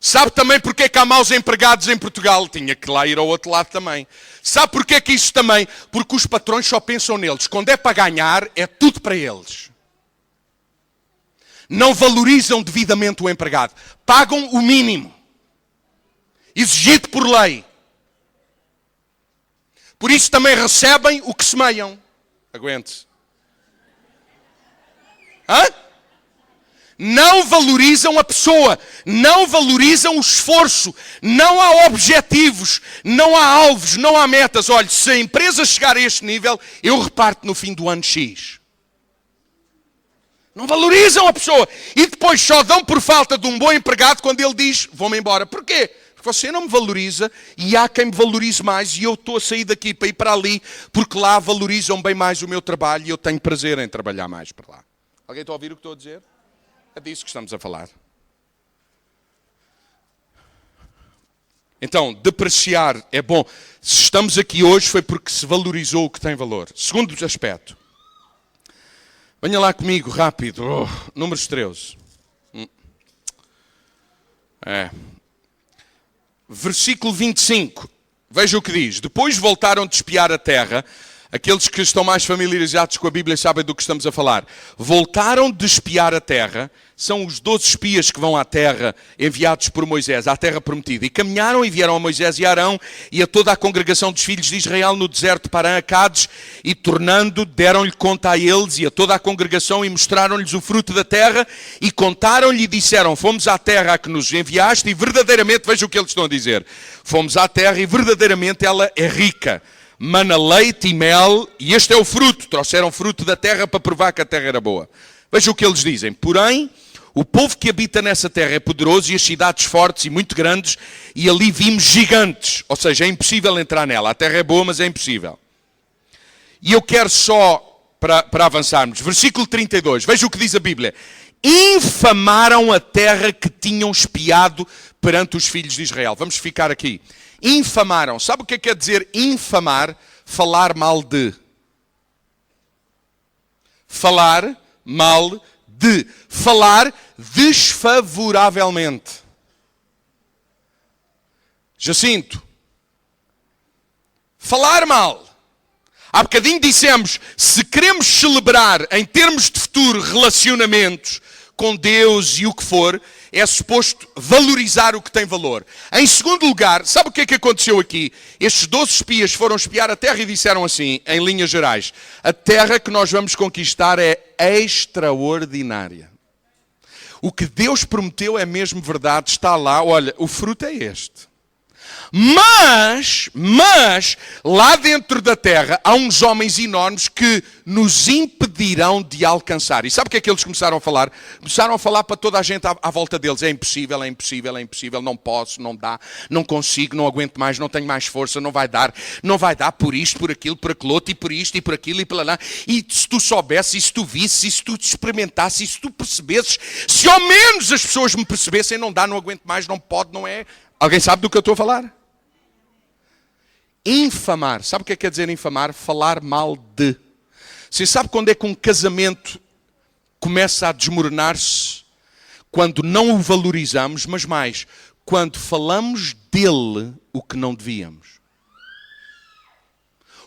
Sabe também porque é que há maus empregados em Portugal? Tinha que lá ir ao outro lado também. Sabe porque é que isso também? Porque os patrões só pensam neles. Quando é para ganhar, é tudo para eles. Não valorizam devidamente o empregado. Pagam o mínimo, exigido por lei. Por isso também recebem o que semeiam. Aguente-se. Hã? não valorizam a pessoa, não valorizam o esforço, não há objetivos, não há alvos, não há metas. Olha, se a empresa chegar a este nível, eu reparto no fim do ano X. Não valorizam a pessoa. E depois só dão por falta de um bom empregado quando ele diz, vou-me embora. Porquê? Porque você não me valoriza e há quem me valorize mais e eu estou a sair daqui para ir para ali porque lá valorizam bem mais o meu trabalho e eu tenho prazer em trabalhar mais para lá. Alguém está a ouvir o que estou a dizer? É disso que estamos a falar. Então, depreciar é bom. Se estamos aqui hoje foi porque se valorizou o que tem valor. Segundo aspecto. Venha lá comigo, rápido. Números 13. Versículo 25. Veja o que diz. Depois voltaram de espiar a terra. Aqueles que estão mais familiarizados com a Bíblia sabem do que estamos a falar. Voltaram de espiar a terra. São os 12 espias que vão à terra, enviados por Moisés, à terra prometida. E caminharam e vieram a Moisés e a Arão e a toda a congregação dos filhos de Israel no deserto de Parã a Cádiz. E tornando, deram-lhe conta a eles e a toda a congregação e mostraram-lhes o fruto da terra. E contaram-lhe e disseram, fomos à terra a que nos enviaste e verdadeiramente, veja o que eles estão a dizer. Fomos à terra e verdadeiramente ela é rica. Mana leite e mel, e este é o fruto. Trouxeram fruto da terra para provar que a terra era boa. Veja o que eles dizem. Porém, o povo que habita nessa terra é poderoso e as cidades fortes e muito grandes, e ali vimos gigantes. Ou seja, é impossível entrar nela. A terra é boa, mas é impossível. E eu quero só, para avançarmos, versículo 32. Veja o que diz a Bíblia. Infamaram a terra que tinham espiado perante os filhos de Israel. Vamos ficar aqui. Infamaram. Sabe o que quer dizer infamar? Falar mal de. Falar mal de. Falar desfavoravelmente. Jacinto. Falar mal. Há bocadinho dissemos, se queremos celebrar em termos de futuro relacionamentos com Deus e o que for, é suposto valorizar o que tem valor. Em segundo lugar, sabe o que é que aconteceu aqui? Estes 12 espias foram espiar a terra e disseram assim, em linhas gerais, a terra que nós vamos conquistar é extraordinária. O que Deus prometeu é mesmo verdade, está lá, olha, o fruto é este. Mas, lá dentro da terra há uns homens enormes que nos impedirão de alcançar. E sabe o que é que eles começaram a falar? Começaram a falar para toda a gente à volta deles. É impossível, é impossível, é impossível, não posso, não dá, não consigo, não aguento mais, não tenho mais força, não vai dar por isto, por aquilo, por aquilo outro, e por isto, e por aquilo, e por lá. E se tu soubesses, e se tu visses, e se tu te experimentasses, e se tu percebesses, se ao menos as pessoas me percebessem, não dá, não aguento mais, não pode, não é... Alguém sabe do que eu estou a falar? Infamar. Sabe o que quer dizer infamar? Falar mal de. Você sabe quando é que um casamento começa a desmoronar-se? Quando não o valorizamos, mas mais, quando falamos dele o que não devíamos.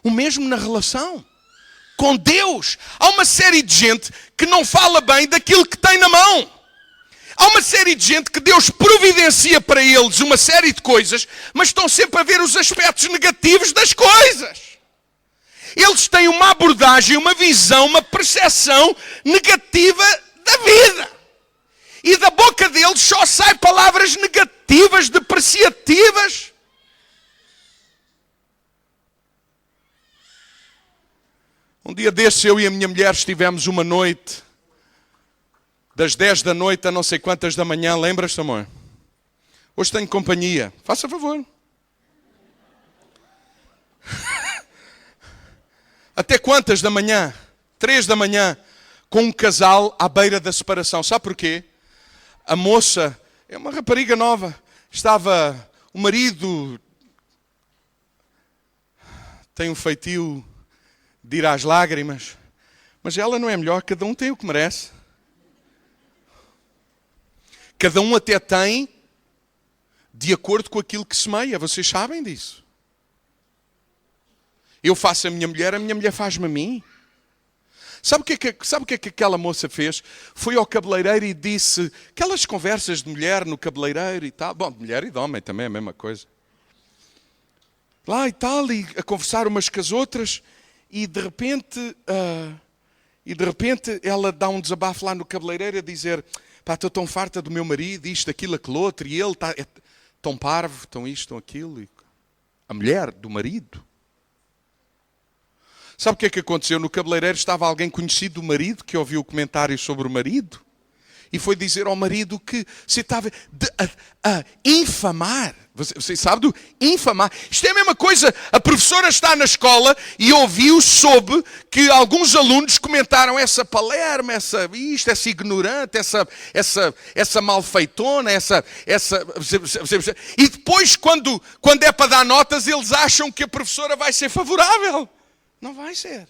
O mesmo na relação. Com Deus. Há uma série de gente que não fala bem daquilo que tem na mão. Há uma série de gente que Deus providencia para eles uma série de coisas, mas estão sempre a ver os aspectos negativos das coisas. Eles têm uma abordagem, uma visão, uma percepção negativa da vida. E da boca deles só saem palavras negativas, depreciativas. Um dia desses, eu e a minha mulher estivemos uma noite, das 10 da noite a não sei quantas da manhã, lembras-te, amor? Hoje tenho companhia. Faça favor. Até quantas da manhã? 3 da manhã, com um casal à beira da separação. Sabe porquê? A moça, é uma rapariga nova, o marido tem um feitio de ir às lágrimas, mas ela não é melhor, cada um tem o que merece. Cada um até tem de acordo com aquilo que semeia. Vocês sabem disso. Eu faço a minha mulher faz-me a mim. Sabe o que é que aquela moça fez? Foi ao cabeleireiro e disse, aquelas conversas de mulher no cabeleireiro e tal. Bom, de mulher e de homem também é a mesma coisa. Lá e tal, e a conversar umas com as outras. E de repente, E de repente ela dá um desabafo lá no cabeleireiro a dizer: pá, estou tão farta do meu marido, isto, aquilo, aquele outro, e ele está tão parvo, tão isto, tão aquilo. E a mulher do marido. Sabe o que é que aconteceu? No cabeleireiro estava alguém conhecido do marido que ouviu o comentário sobre o marido e foi dizer ao marido que se estava a infamar. Você sabe do infamar? Isto é a mesma coisa. A professora está na escola e ouviu, soube que alguns alunos comentaram essa palerma, essa ignorante, essa malfeitona, e depois quando é para dar notas eles acham que a professora vai ser favorável. Não vai ser.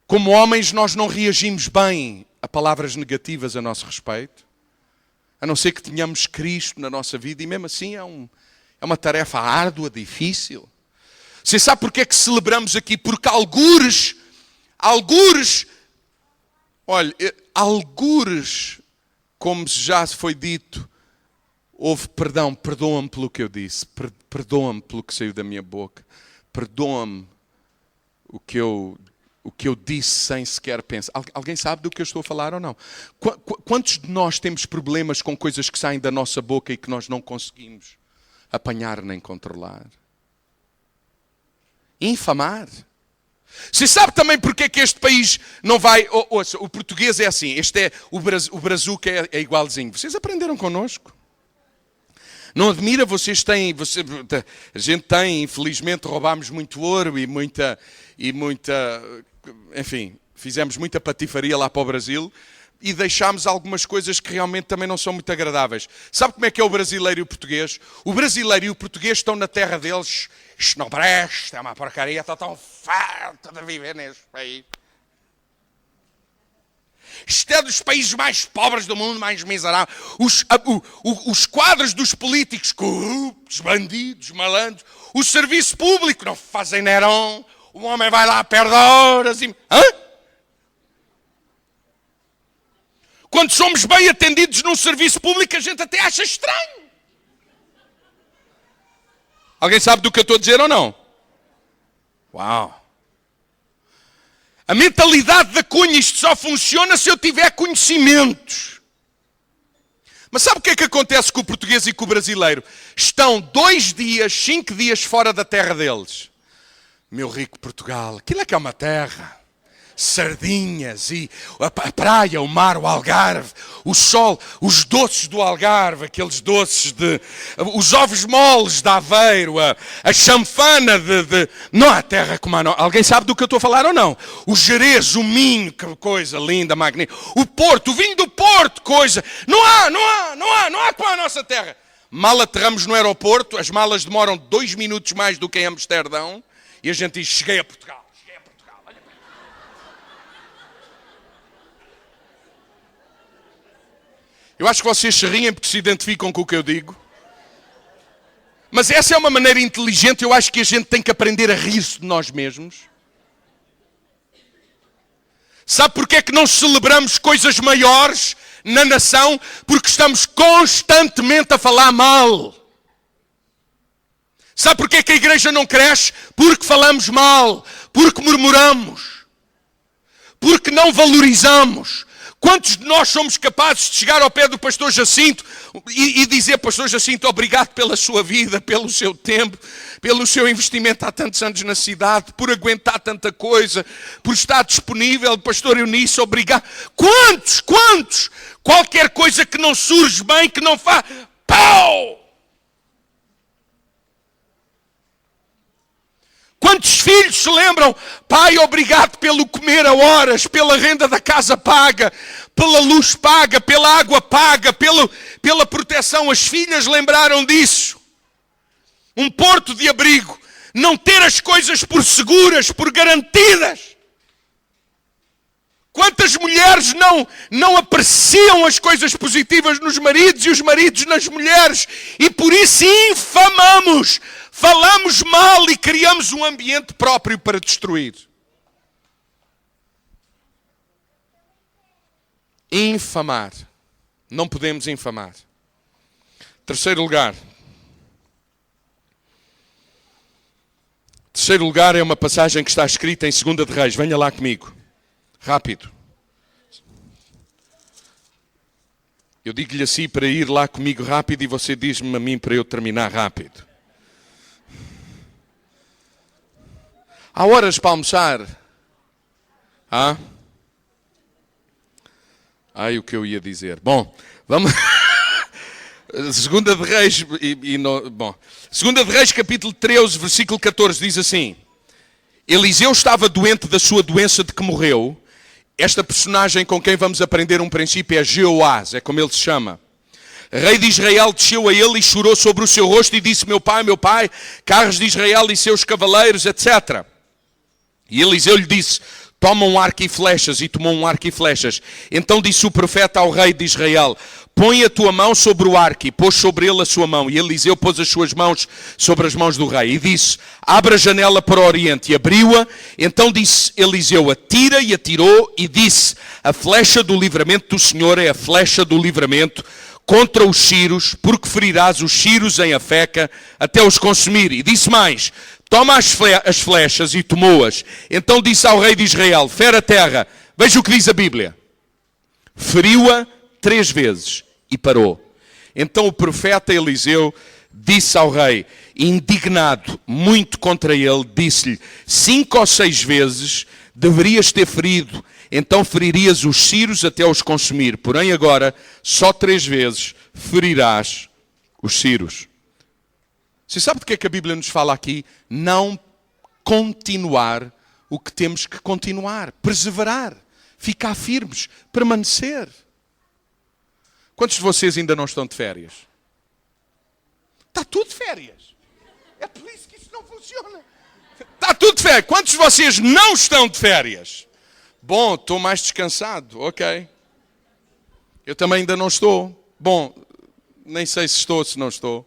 Como homens, nós não reagimos bem a palavras negativas a nosso respeito, a não ser que tenhamos Cristo na nossa vida, e mesmo assim é uma tarefa árdua, difícil. Você sabe porque é que celebramos aqui? Porque algures, como já foi dito, houve perdão, perdoa-me pelo que eu disse, perdoa-me pelo que saiu da minha boca, perdoa-me o que eu disse sem sequer pensar. Alguém sabe do que eu estou a falar ou não? Quantos de nós temos problemas com coisas que saem da nossa boca e que nós não conseguimos apanhar nem controlar? Infamar. Você sabe também porque é que este país não vai... Ouça, o português é assim, o brazuca é igualzinho. Vocês aprenderam connosco. Não admira, a gente tem, infelizmente, roubámos muito ouro e muita, enfim, fizemos muita patifaria lá para o Brasil e deixámos algumas coisas que realmente também não são muito agradáveis. Sabe como é que é o brasileiro e o português? O brasileiro e o português estão na terra deles, isto não presta, é uma porcaria, estou tão farto de viver neste país. Isto é dos países mais pobres do mundo, mais miseráveis. Os quadros dos políticos corruptos, bandidos, malandros. O serviço público não fazem Nerão. O homem vai lá, perde horas e... Hã? Quando somos bem atendidos num serviço público, a gente até acha estranho. Alguém sabe do que eu estou a dizer ou não? Uau! A mentalidade da cunha, isto só funciona se eu tiver conhecimentos. Mas sabe o que é que acontece com o português e com o brasileiro? Estão 2 dias, 5 dias fora da terra deles. Meu rico Portugal, aquilo é que é uma terra. Sardinhas e a praia, o mar, o Algarve, o sol, os doces do Algarve, aqueles doces os ovos moles de Aveiro, a chanfana não há terra como a nossa. Alguém sabe do que eu estou a falar ou não? O Jerez, o Minho, que coisa linda, magnífica. O Porto, o vinho do Porto, coisa. Não há como a nossa terra. Mal aterramos no aeroporto, as malas demoram 2 minutos mais do que em Amsterdão e a gente diz, cheguei a Portugal. Eu acho que vocês se riem porque se identificam com o que eu digo. Mas essa é uma maneira inteligente, eu acho que a gente tem que aprender a rir-se de nós mesmos. Sabe porque é que não celebramos coisas maiores na nação? Porque estamos constantemente a falar mal. Sabe porque é que a igreja não cresce? Porque falamos mal, porque murmuramos, porque não valorizamos. Quantos de nós somos capazes de chegar ao pé do pastor Jacinto e dizer, pastor Jacinto, obrigado pela sua vida, pelo seu tempo, pelo seu investimento há tantos anos na cidade, por aguentar tanta coisa, por estar disponível, pastor Eunice, obrigado. Quantos? Qualquer coisa que não surge bem, que não faz, pau! Quantos filhos se lembram? Pai, obrigado pelo comer a horas, pela renda da casa paga, pela luz paga, pela água paga, pela proteção. As filhas lembraram disso. Um porto de abrigo. Não ter as coisas por seguras, por garantidas. Quantas mulheres não apreciam as coisas positivas nos maridos e os maridos nas mulheres e por isso infamamos, falamos mal e criamos um ambiente próprio para destruir. Infamar. Não podemos infamar. Terceiro lugar. terceiro lugar é uma passagem que está escrita em 2 de Reis. Venha lá comigo. Rápido. Eu digo-lhe assim para ir lá comigo rápido e você diz-me a mim para eu terminar rápido. Há horas para almoçar. O que eu ia dizer. Bom, vamos... 2 de Reis, Bom, 2 de Reis, capítulo 13, versículo 14, diz assim: Eliseu estava doente da sua doença de que morreu. Esta personagem com quem vamos aprender um princípio é Jeoás, é como ele se chama. Rei de Israel desceu a ele e chorou sobre o seu rosto e disse: meu pai, carros de Israel e seus cavaleiros, etc. E Eliseu lhe disse: toma um arco e flechas. E tomou um arco e flechas. Então disse o profeta ao rei de Israel: põe a tua mão sobre o arco. E pôs sobre ele a sua mão. E Eliseu pôs as suas mãos sobre as mãos do rei. E disse: abre a janela para o oriente. E abriu-a. Então disse Eliseu: atira. E atirou. E disse: a flecha do livramento do Senhor é a flecha do livramento contra os ciros, porque ferirás os ciros em Afeca até os consumir. E disse mais: toma as flechas. E tomou-as. Então disse ao rei de Israel: fere a terra. Veja o que diz a Bíblia. Feriu-a 3 vezes e parou. Então o profeta Eliseu disse ao rei, indignado muito contra ele, disse-lhe: 5 ou 6 vezes deverias ter ferido, então feririas os ciros até os consumir. Porém agora, só 3 vezes ferirás os ciros. Você sabe de que é que a Bíblia nos fala aqui? Não continuar o que temos que continuar. Perseverar. Ficar firmes. Permanecer. Quantos de vocês ainda não estão de férias? Está tudo de férias. É por isso que isso não funciona. Está tudo de férias. Quantos de vocês não estão de férias? Bom, estou mais descansado. Ok. Eu também ainda não estou. Bom, nem sei se estou ou se não estou.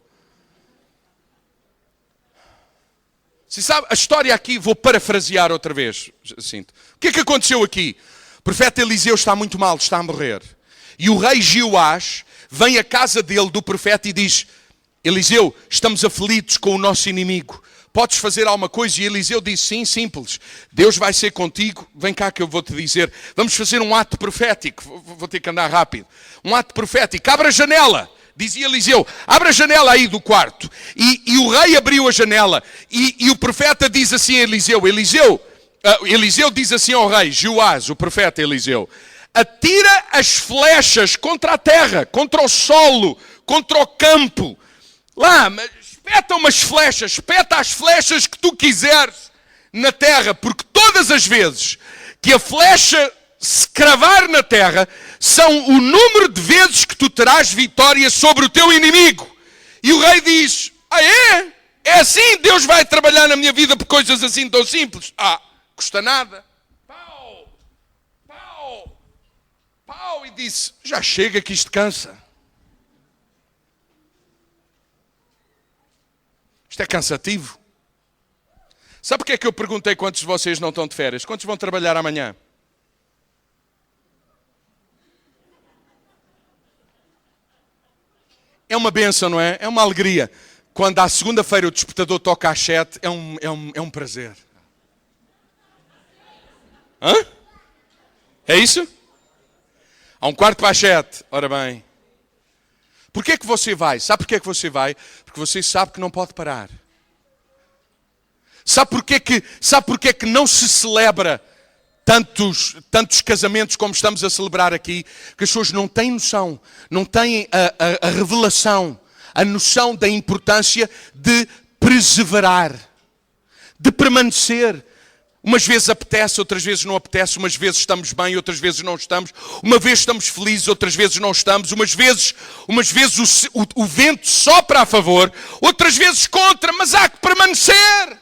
Você sabe, a história aqui, vou parafrasear outra vez, Jacinto. O que é que aconteceu aqui? O profeta Eliseu está muito mal, está a morrer. E o rei Jeoás vem à casa dele, do profeta, e diz: Eliseu, estamos aflitos com o nosso inimigo. Podes fazer alguma coisa? E Eliseu diz: sim, simples. Deus vai ser contigo. Vem cá que eu vou te dizer. Vamos fazer um ato profético. Vou ter que andar rápido. Um ato profético. Abre a janela. Dizia Eliseu: abre a janela aí do quarto. E o rei abriu a janela. E o profeta diz assim a Eliseu: Eliseu diz assim ao rei, Jeoás, o profeta Eliseu: atira as flechas contra a terra, contra o solo, contra o campo. Lá, espeta umas flechas, espeta as flechas que tu quiseres na terra, porque todas as vezes que a flecha se cravar na terra, são o número de vezes que tu terás vitória sobre o teu inimigo. E o rei diz: é? É assim? Deus vai trabalhar na minha vida por coisas assim tão simples? Custa nada. Pau. E disse: já chega que isto cansa. Isto é cansativo. Sabe porque é que eu perguntei quantos de vocês não estão de férias? Quantos vão trabalhar amanhã? É uma bênção, não é? É uma alegria. Quando à segunda-feira o despertador toca às 7, é um prazer. Hã? É isso? Há 1/4 para as 7. Ora bem. Porquê que você vai? Sabe porquê que você vai? Porque você sabe que não pode parar. Sabe porquê que não se celebra tantos casamentos como estamos a celebrar aqui? Que as pessoas não têm noção, não têm a revelação, a noção da importância de perseverar, de permanecer. Umas vezes apetece, outras vezes não apetece, umas vezes estamos bem, outras vezes não estamos, uma vez estamos felizes, outras vezes não estamos, umas vezes o vento sopra a favor, outras vezes contra, mas há que permanecer.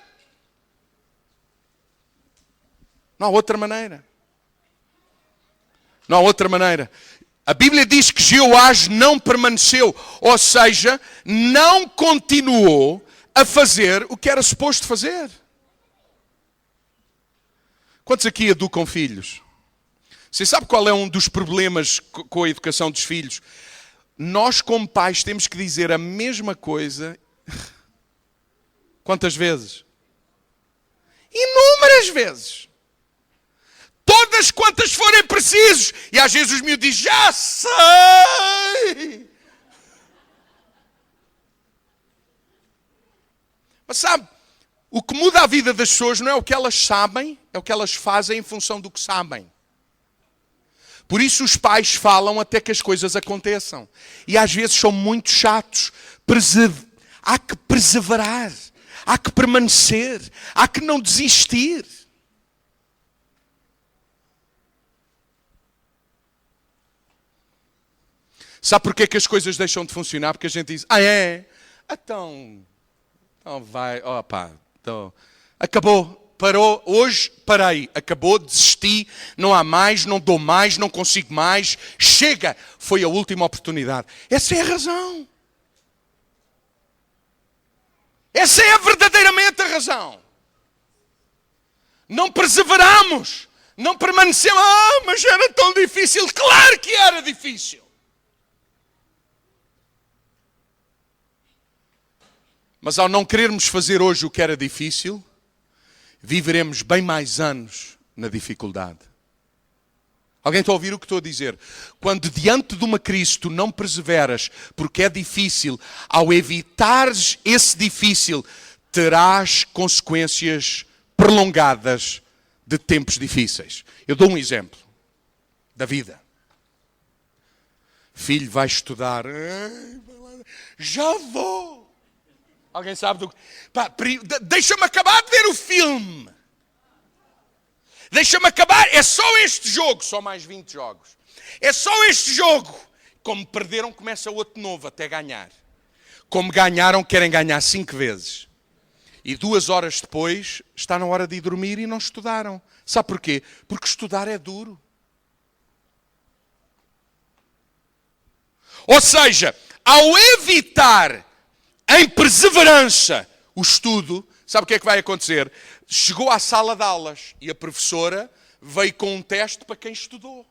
Não há outra maneira. Não há outra maneira. A Bíblia diz que Jeoás não permaneceu, ou seja, não continuou a fazer o que era suposto fazer. Quantos aqui educam filhos? Você sabe qual é um dos problemas com a educação dos filhos? Nós, como pais, temos que dizer a mesma coisa. Quantas vezes? Inúmeras vezes. Todas quantas forem precisos. E às vezes os miúdos dizem, já sei. Mas sabe, o que muda a vida das pessoas não é o que elas sabem, é o que elas fazem em função do que sabem. Por isso os pais falam até que as coisas aconteçam. E às vezes são muito chatos. Há que perseverar. Há que permanecer. Há que não desistir. Sabe porquê que as coisas deixam de funcionar? Porque a gente diz, então vai, então, acabou. Parou, hoje parei, acabou, desisti, não há mais, não dou mais, não consigo mais, chega, foi a última oportunidade. Essa é a razão. Essa é verdadeiramente a razão. Não perseveramos, não permanecemos, mas era tão difícil, claro que era difícil. Mas ao não querermos fazer hoje o que era difícil, viveremos bem mais anos na dificuldade. Alguém está a ouvir o que estou a dizer? Quando diante de uma crise tu não perseveras porque é difícil, ao evitares esse difícil, terás consequências prolongadas de tempos difíceis. Eu dou um exemplo da vida. Filho vai estudar. Já vou. Alguém sabe do que... Deixa-me acabar de ver o filme. Deixa-me acabar. É só este jogo. Só mais 20 jogos. É só este jogo. Como perderam, começa outro novo até ganhar. Como ganharam, querem ganhar 5 vezes. E 2 horas depois, está na hora de ir dormir e não estudaram. Sabe porquê? Porque estudar é duro. Ou seja, ao evitar em perseverança o estudo, sabe o que é que vai acontecer? Chegou à sala de aulas e a professora veio com um teste para quem estudou.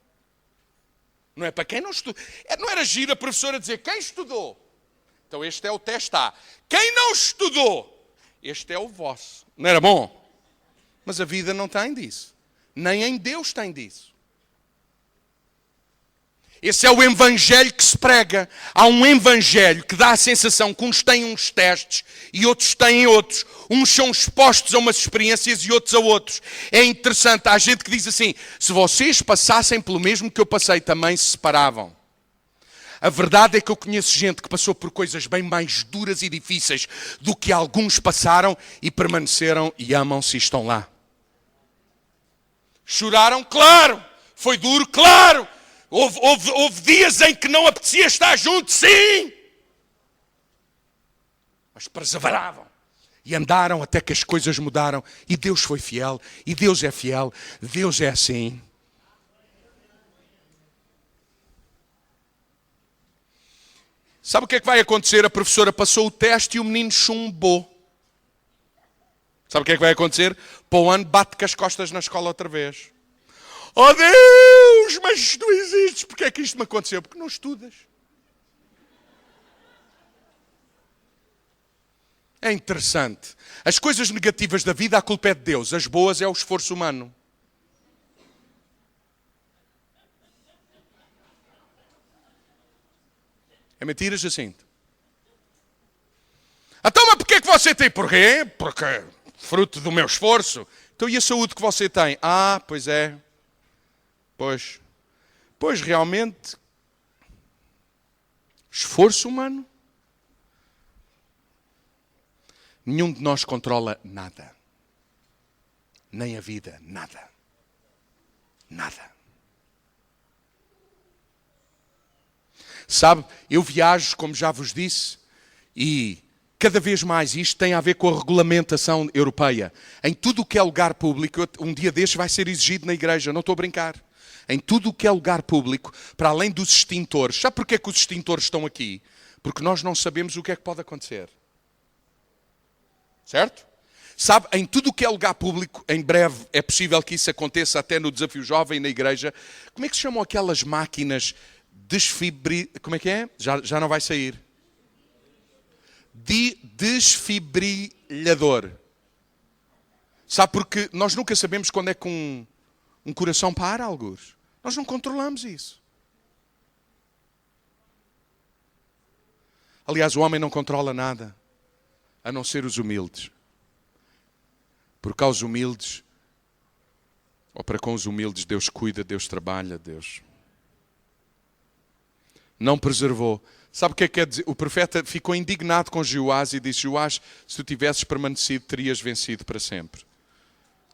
Não é para quem não estudou. Não era giro a professora dizer quem estudou. Então este é o teste A. Quem não estudou, este é o vosso. Não era bom? Mas a vida não tem disso. Nem em Deus tem disso. Esse é o evangelho que se prega. Há um evangelho que dá a sensação que uns têm uns testes e outros têm outros. Uns são expostos a umas experiências e outros a outros. É interessante, há gente que diz assim, se vocês passassem pelo mesmo que eu passei, também se separavam. A verdade é que eu conheço gente que passou por coisas bem mais duras e difíceis do que alguns passaram e permaneceram e amam-se e estão lá. Choraram? Claro! Foi duro? Claro! Houve dias em que não apetecia estar junto, sim! Mas perseveravam. E andaram até que as coisas mudaram. E Deus foi fiel. E Deus é fiel. Deus é assim. Sabe o que é que vai acontecer? A professora passou o teste e o menino chumbou. Sabe o que é que vai acontecer? Para o ano bate com as costas na escola outra vez. Oh Deus, mas tu existes. Porquê é que isto me aconteceu? Porque não estudas. É interessante. As coisas negativas da vida, a culpa é de Deus. As boas é o esforço humano. É mentira, Jacinto? Então, mas porquê que você tem? Porquê? Porque fruto do meu esforço. Então, e a saúde que você tem? Ah, pois é. Pois realmente, esforço humano. Nenhum de nós controla nada. Nem a vida, nada. Nada. Sabe, eu viajo, como já vos disse, e cada vez mais isto tem a ver com a regulamentação europeia. Em tudo o que é lugar público, um dia destes vai ser exigido na igreja, não estou a brincar. Em tudo o que é lugar público, para além dos extintores. Sabe porquê que os extintores estão aqui? Porque nós não sabemos o que é que pode acontecer. Certo? Sabe, em tudo o que é lugar público, em breve é possível que isso aconteça até no Desafio Jovem, na igreja. Como é que se chamam aquelas máquinas Como é que é? Já não vai sair. Desfibrilhador. Sabe, porque nós nunca sabemos quando é que um coração para, alguns. Nós não controlamos isso. Aliás, o homem não controla nada, a não ser os humildes. Porque aos humildes, ou para com os humildes, Deus cuida, Deus trabalha, Deus não preservou. Sabe o que é que quer dizer? O profeta ficou indignado com Joás e disse: Joás, se tu tivesses permanecido, terias vencido para sempre.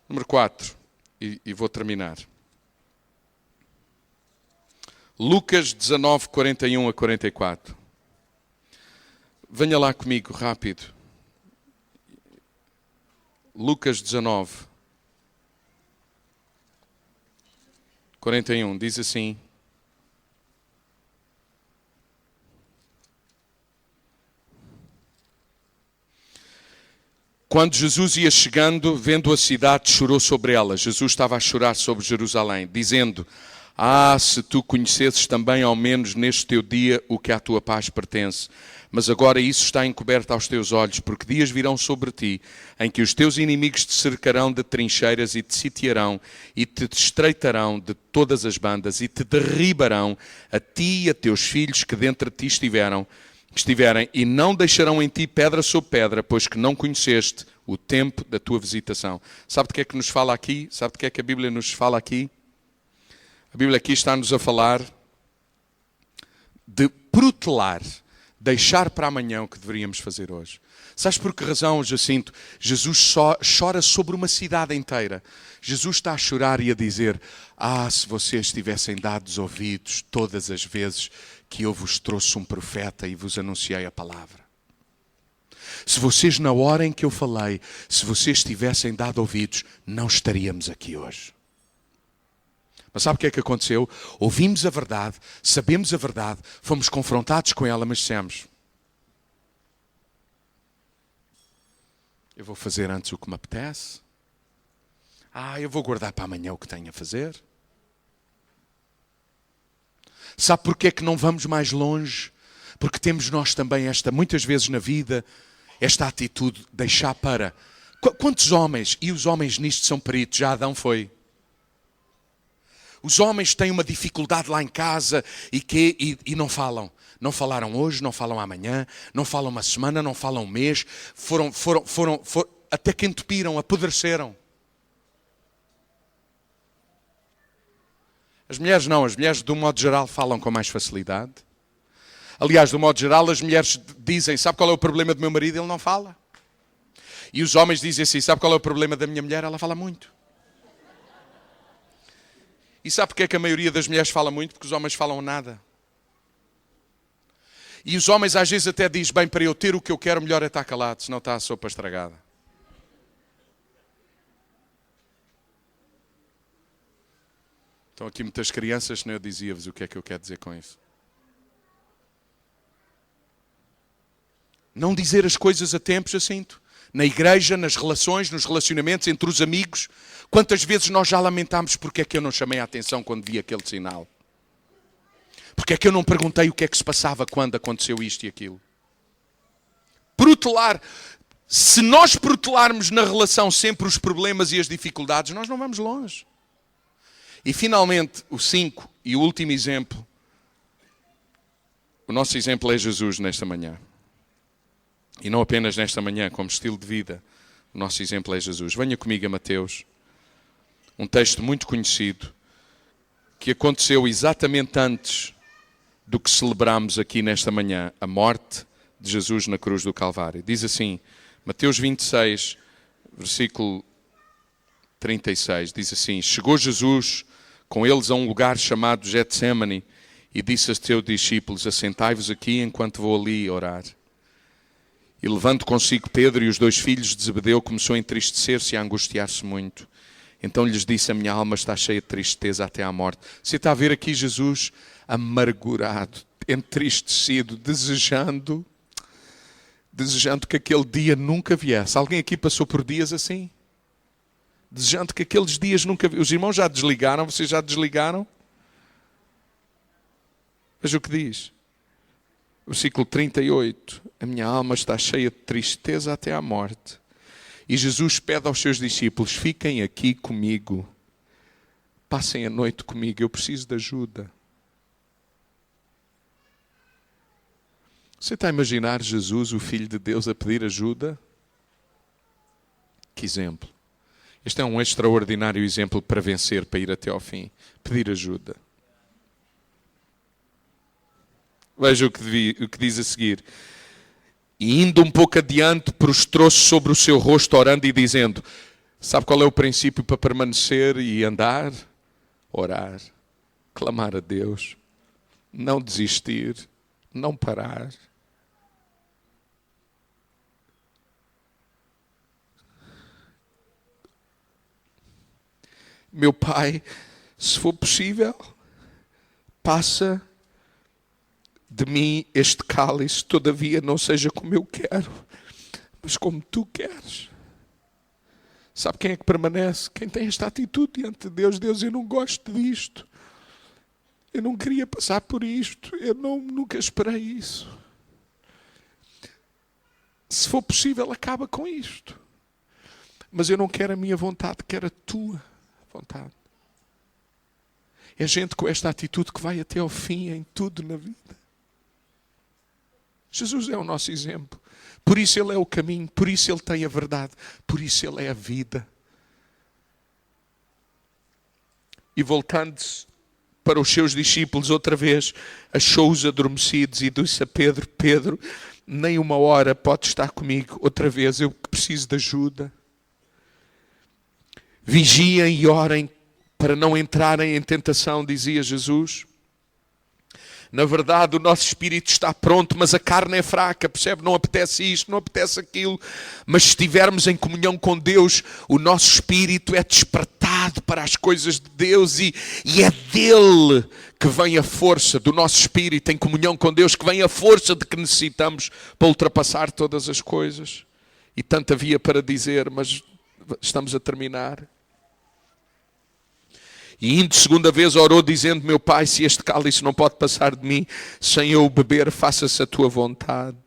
Número 4, e vou terminar. Lucas 19, 41 a 44. Venha lá comigo, rápido. Lucas 19, 41, diz assim: quando Jesus ia chegando, vendo a cidade, chorou sobre ela. Jesus estava a chorar sobre Jerusalém, dizendo: se tu conhecesses também, ao menos neste teu dia, o que à tua paz pertence. Mas agora isso está encoberto aos teus olhos, porque dias virão sobre ti, em que os teus inimigos te cercarão de trincheiras e te sitiarão, e te estreitarão de todas as bandas, e te derribarão, a ti e a teus filhos que dentro de ti estiverem, e não deixarão em ti pedra sobre pedra, pois que não conheceste o tempo da tua visitação. Sabe de que é que nos fala aqui? Sabe de que é que a Bíblia nos fala aqui? A Bíblia aqui está-nos a falar de protelar, deixar para amanhã o que deveríamos fazer hoje. Sabes por que razão, Jacinto? Jesus só chora sobre uma cidade inteira. Jesus está a chorar e a dizer: se vocês tivessem dado ouvidos todas as vezes que eu vos trouxe um profeta e vos anunciei a palavra. Se vocês, na hora em que eu falei, se vocês tivessem dado ouvidos, não estaríamos aqui hoje. Mas sabe o que é que aconteceu? Ouvimos a verdade, sabemos a verdade, fomos confrontados com ela, mas dissemos: eu vou fazer antes o que me apetece. Eu vou guardar para amanhã o que tenho a fazer. Sabe porquê é que não vamos mais longe? Porque temos nós também muitas vezes na vida, esta atitude de deixar para. Quantos homens, e os homens nisto são peritos, já Adão foi. Os homens têm uma dificuldade lá em casa e não falam. Não falaram hoje, não falam amanhã, não falam uma semana, não falam um mês. Foram até que entupiram, apodreceram. As mulheres não, as mulheres de um modo geral falam com mais facilidade. Aliás, de um modo geral, as mulheres dizem: sabe qual é o problema do meu marido? Ele não fala. E os homens dizem assim: sabe qual é o problema da minha mulher? Ela fala muito. E sabe porque é que a maioria das mulheres fala muito? Porque os homens falam nada. E os homens às vezes até dizem: bem, para eu ter o que eu quero, melhor é estar calado, senão está a sopa estragada. Estão aqui muitas crianças, senão eu dizia-vos o que é que eu quero dizer com isso. Não dizer as coisas a tempo, Jacinto. Na igreja, nas relações, nos relacionamentos entre os amigos. Quantas vezes nós já lamentámos porque é que eu não chamei a atenção quando vi aquele sinal? Porque é que eu não perguntei o que é que se passava quando aconteceu isto e aquilo? Protelar. Se nós protelarmos na relação sempre os problemas e as dificuldades, nós não vamos longe. E finalmente, o 5 e o último exemplo. O nosso exemplo é Jesus nesta manhã. E não apenas nesta manhã, como estilo de vida. O nosso exemplo é Jesus. Venha comigo a Mateus. Um texto muito conhecido, que aconteceu exatamente antes do que celebramos aqui nesta manhã, a morte de Jesus na cruz do Calvário. Diz assim, Mateus 26, versículo 36, diz assim: chegou Jesus com eles a um lugar chamado Getsemane e disse aos seus discípulos: assentai-vos aqui enquanto vou ali orar. E levando consigo Pedro e os 2 filhos de Zebedeu, começou a entristecer-se e a angustiar-se muito. Então lhes disse: a minha alma está cheia de tristeza até à morte. Você está a ver aqui Jesus amargurado, entristecido, desejando que aquele dia nunca viesse. Alguém aqui passou por dias assim? Desejando que aqueles dias nunca viessem. Os irmãos já desligaram, vocês já desligaram? Veja o que diz. Versículo 38. A minha alma está cheia de tristeza até à morte. E Jesus pede aos seus discípulos: fiquem aqui comigo, passem a noite comigo, eu preciso de ajuda. Você está a imaginar Jesus, o Filho de Deus, a pedir ajuda? Que exemplo! Este é um extraordinário exemplo para vencer, para ir até ao fim. Pedir ajuda. Veja o que diz a seguir. E indo um pouco adiante, prostrou-se sobre o seu rosto, orando e dizendo: sabe qual é o princípio para permanecer e andar? Orar, clamar a Deus, não desistir, não parar. Meu Pai, se for possível, passa de mim este cálice, todavia não seja como eu quero, mas como tu queres. Sabe quem é que permanece? Quem tem esta atitude diante de Deus. Deus, eu não gosto disto. Eu não queria passar por isto. Eu nunca esperei isso. Se for possível, acaba com isto. Mas eu não quero a minha vontade, quero a tua vontade. É gente com esta atitude que vai até ao fim em tudo na vida. Jesus é o nosso exemplo. Por isso Ele é o caminho, por isso Ele tem a verdade, por isso Ele é a vida. E voltando-se para os seus discípulos outra vez, achou-os adormecidos e disse a Pedro: Pedro, nem uma hora pode estar comigo outra vez, eu preciso de ajuda. Vigiem e orem para não entrarem em tentação, dizia Jesus. Na verdade, o nosso espírito está pronto, mas a carne é fraca, percebe? Não apetece isto, não apetece aquilo. Mas se estivermos em comunhão com Deus, o nosso espírito é despertado para as coisas de Deus e é dele que vem a força do nosso espírito em comunhão com Deus, que vem a força de que necessitamos para ultrapassar todas as coisas. E tanto havia para dizer, mas estamos a terminar. E indo segunda vez orou dizendo: meu Pai, se este cálice não pode passar de mim sem eu o beber, faça-se a tua vontade.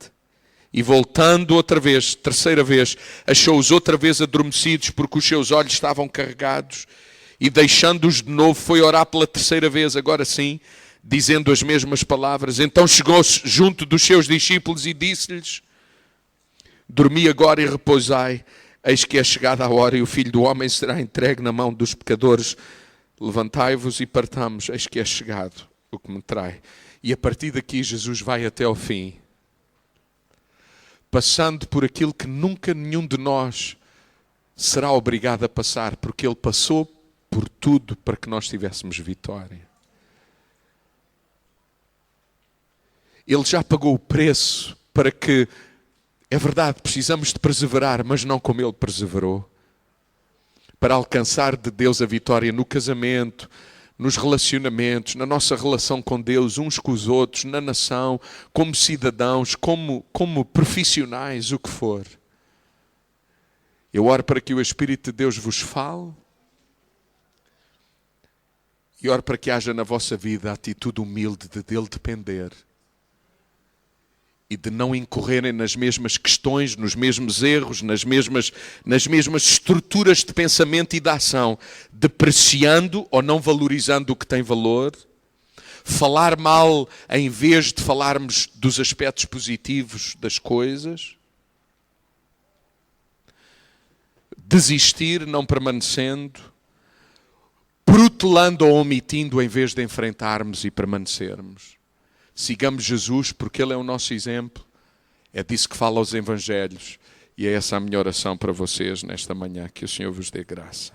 E voltando outra vez, terceira vez, achou-os outra vez adormecidos, porque os seus olhos estavam carregados. E deixando-os de novo, foi orar pela terceira vez, agora sim, dizendo as mesmas palavras. Então chegou-se junto dos seus discípulos e disse-lhes: dormi agora e repousai, eis que é chegada a hora e o Filho do Homem será entregue na mão dos pecadores. Levantai-vos e partamos, eis que é chegado o que me trai. E a partir daqui Jesus vai até ao fim, passando por aquilo que nunca nenhum de nós será obrigado a passar, porque Ele passou por tudo para que nós tivéssemos vitória. Ele já pagou o preço para que, é verdade, precisamos de perseverar, mas não como Ele perseverou. Para alcançar de Deus a vitória no casamento, nos relacionamentos, na nossa relação com Deus, uns com os outros, na nação, como cidadãos, como profissionais, o que for. Eu oro para que o Espírito de Deus vos fale e oro para que haja na vossa vida a atitude humilde de dele depender e de não incorrerem nas mesmas questões, nos mesmos erros, nas mesmas estruturas de pensamento e de ação, depreciando ou não valorizando o que tem valor, falar mal em vez de falarmos dos aspectos positivos das coisas, desistir não permanecendo, protelando ou omitindo em vez de enfrentarmos e permanecermos. Sigamos Jesus porque Ele é o nosso exemplo. É disso que fala os Evangelhos. E é essa a minha oração para vocês nesta manhã. Que o Senhor vos dê graça.